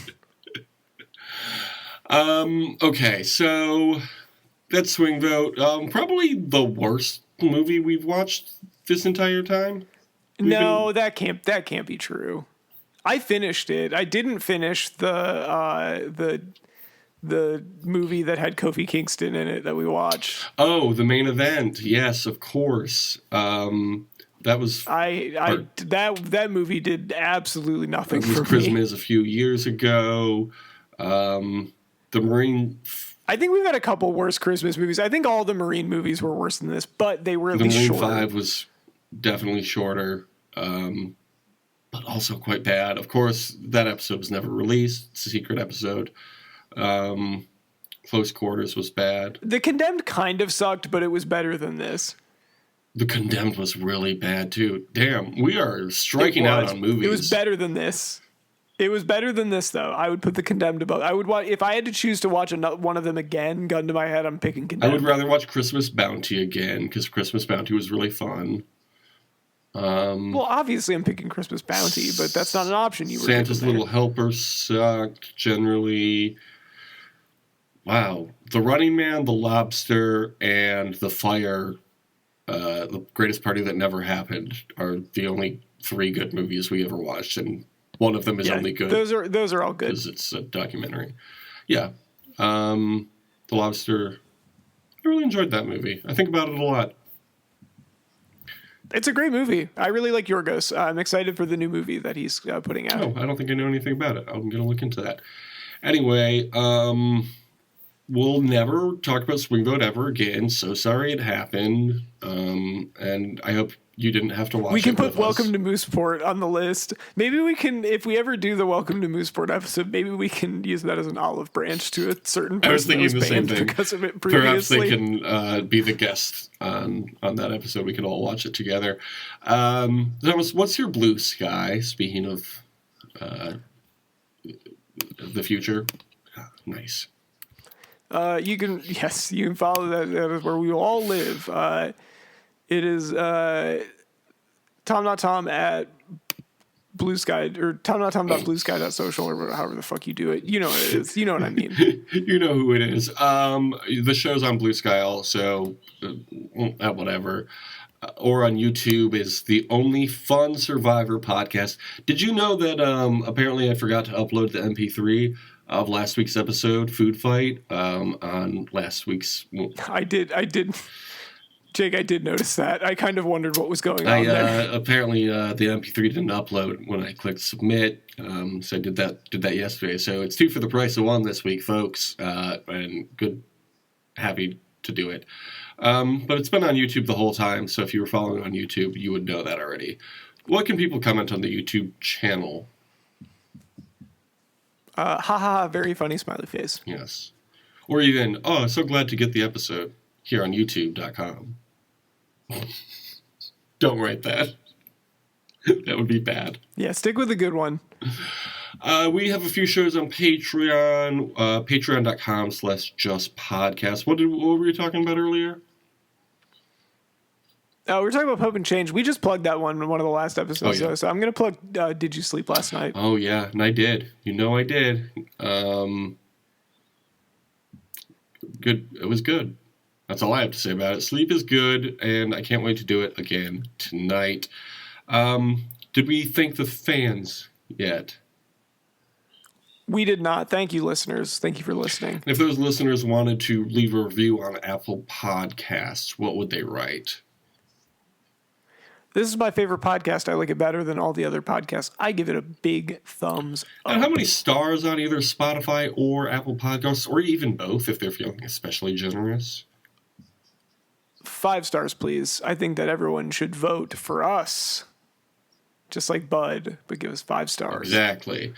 D: Okay, so that swing vote, probably the worst movie we've watched this entire time.
B: No, that can't be true. I finished it. I didn't finish the movie that had Kofi Kingston in it that we watched.
D: Oh, the main event. Yes, of course. That was
B: that movie did absolutely nothing for me.
D: Christmas a few years ago. The Marine.
B: I think we've had a couple worse Christmas movies. I think all the Marine movies were worse than this, but they were at least shorter.
D: The Marine 5 was definitely shorter, but also quite bad. Of course, that episode was never released. It's a secret episode. Close Quarters was bad.
B: The Condemned kind of sucked, but it was better than this.
D: The Condemned was really bad, too. Damn, we are striking out on movies.
B: It was better than this. It was better than this, though. I would put The Condemned above. I would watch if I had to choose to watch one of them again. Gun to my head, I'm picking Condemned.
D: I would rather watch Christmas Bounty again because Christmas Bounty was really fun.
B: Well, obviously, I'm picking Christmas Bounty, but that's not an option.
D: Santa's Little Helper sucked generally. Wow, The Running Man, The Lobster, and The Fire, The Greatest Party That Never Happened, are the only 3 good movies we ever watched, and one of them is only good.
B: Those are all good
D: because it's a documentary. Yeah, The Lobster. I really enjoyed that movie. I think about it a lot.
B: It's a great movie. I really like Yorgos. I'm excited for the new movie that he's putting out.
D: Oh, I don't think I know anything about it. I'm going to look into that. Anyway, we'll never talk about Swing Vote ever again. So sorry it happened. And I hope you didn't have to watch it.
B: We can put Welcome to Mooseport on the list. Maybe we can, if we ever do the Welcome to Mooseport episode, maybe we can use that as an olive branch to a certain person.
D: I was thinking the same thing.
B: Because of it previously.
D: Perhaps they can be the guest on that episode. We can all watch it together. What's your blue sky? Speaking of the future. Nice.
B: You can follow that. That is where we will all live. It is Tom at Blue Sky or tom.tom.bluesky.social or however the fuck you do it. You know what it is. You know what I mean.
D: You know who it is. The show's on Blue Sky also. Whatever. Or on YouTube is the Only Fun Survivor podcast. Did you know that apparently I forgot to upload the MP3 of last week's episode, Food Fight, on last week's...
B: I did. Jake, I did notice that. I kind of wondered what was going on there.
D: Apparently, the MP3 didn't upload when I clicked submit, so I did that yesterday. So it's 2 for the price of 1 this week, folks, and happy to do it. But it's been on YouTube the whole time, so if you were following on YouTube, you would know that already. What can people comment on the YouTube channel?
B: Very funny smiley face.
D: Yes. Or even, so glad to get the episode here on youtube.com. Don't write that. That would be bad.
B: Yeah, stick with a good one.
D: We have a few shows on Patreon, patreon.com/justpodcast. What were we talking about earlier?
B: We were talking about Pope and Change. We just plugged that one in one of the last episodes.
D: Oh, yeah.
B: So I'm going to plug Did You Sleep Last Night?
D: Oh, yeah, and I did. You know I did. Good. It was good. That's all I have to say about it. Sleep is good, and I can't wait to do it again tonight. Did we thank the fans yet?
B: We did not. Thank you, listeners. Thank you for listening.
D: If those listeners wanted to leave a review on Apple Podcasts, what would they write?
B: This is my favorite podcast. I like it better than all the other podcasts. I give it a big thumbs up.
D: And how many stars on either Spotify or Apple Podcasts, or even both if they're feeling especially generous?
B: 5 stars, please. I think that everyone should vote for us. Just like Bud, but give us 5 stars.
D: Exactly.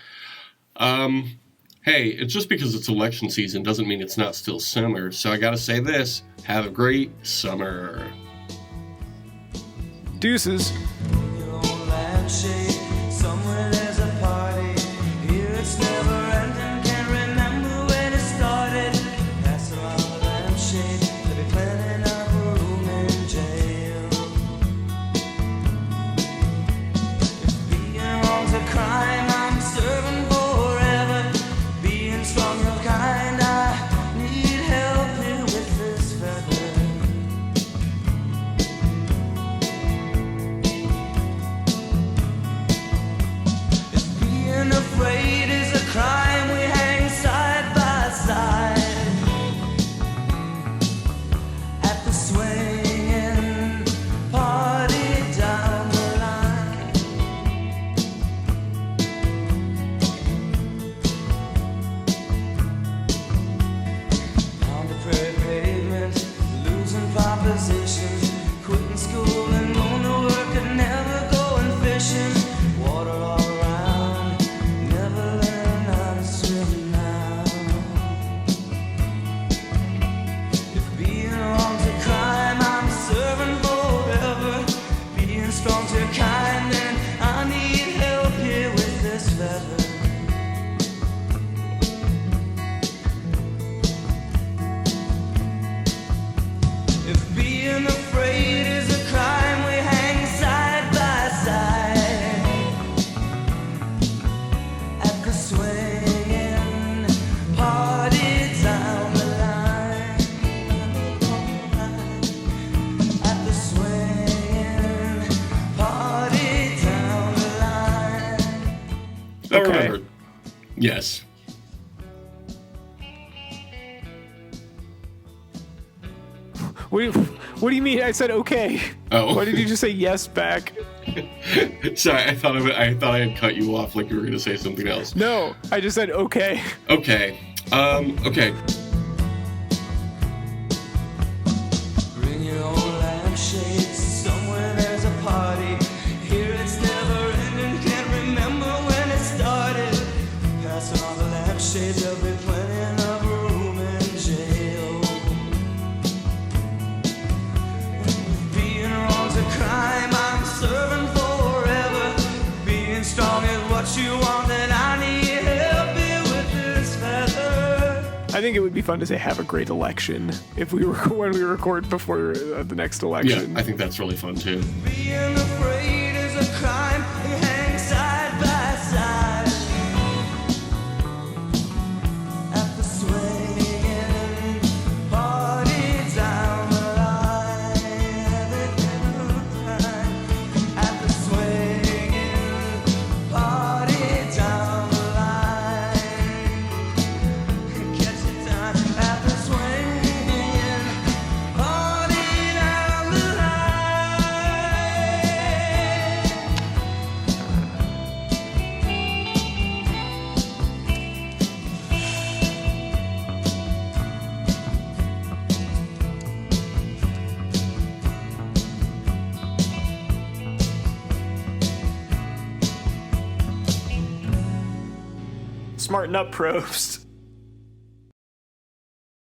D: Hey, it's just because it's election season doesn't mean it's not still summer. So I gotta say this. Have a great summer.
B: Deuces.
A: Somewhere there's a party. Here it's never ending. Can't remember when it started. Pass around the lampshade.
D: I
B: Okay.
D: remember. Yes.
B: What do you mean? I said okay.
D: Oh.
B: Why did you just say yes back?
D: Sorry, I thought I had cut you off like you were going to say something else.
B: No, I just said okay.
D: Okay. Okay.
A: Bring your own lampshades. Somewhere there's a party. Here it's never ending. Can't remember when it started. Passing on the lampshades. There'll be plenty of room in jail. Being wrong's a crime. I'm serving forever. Being strong is what you want, and I need help here with this feather.
B: I think it would be fun to say "Have a great election" if we were when we record before the next
D: Yeah,
B: election.
D: I think that's really fun too.
A: Being afraid is a crime. We hang side by side at the swinging party down the line. At the swinging party down the line. Catch the time at the swinging party down the line.
B: Smarten up, Probst.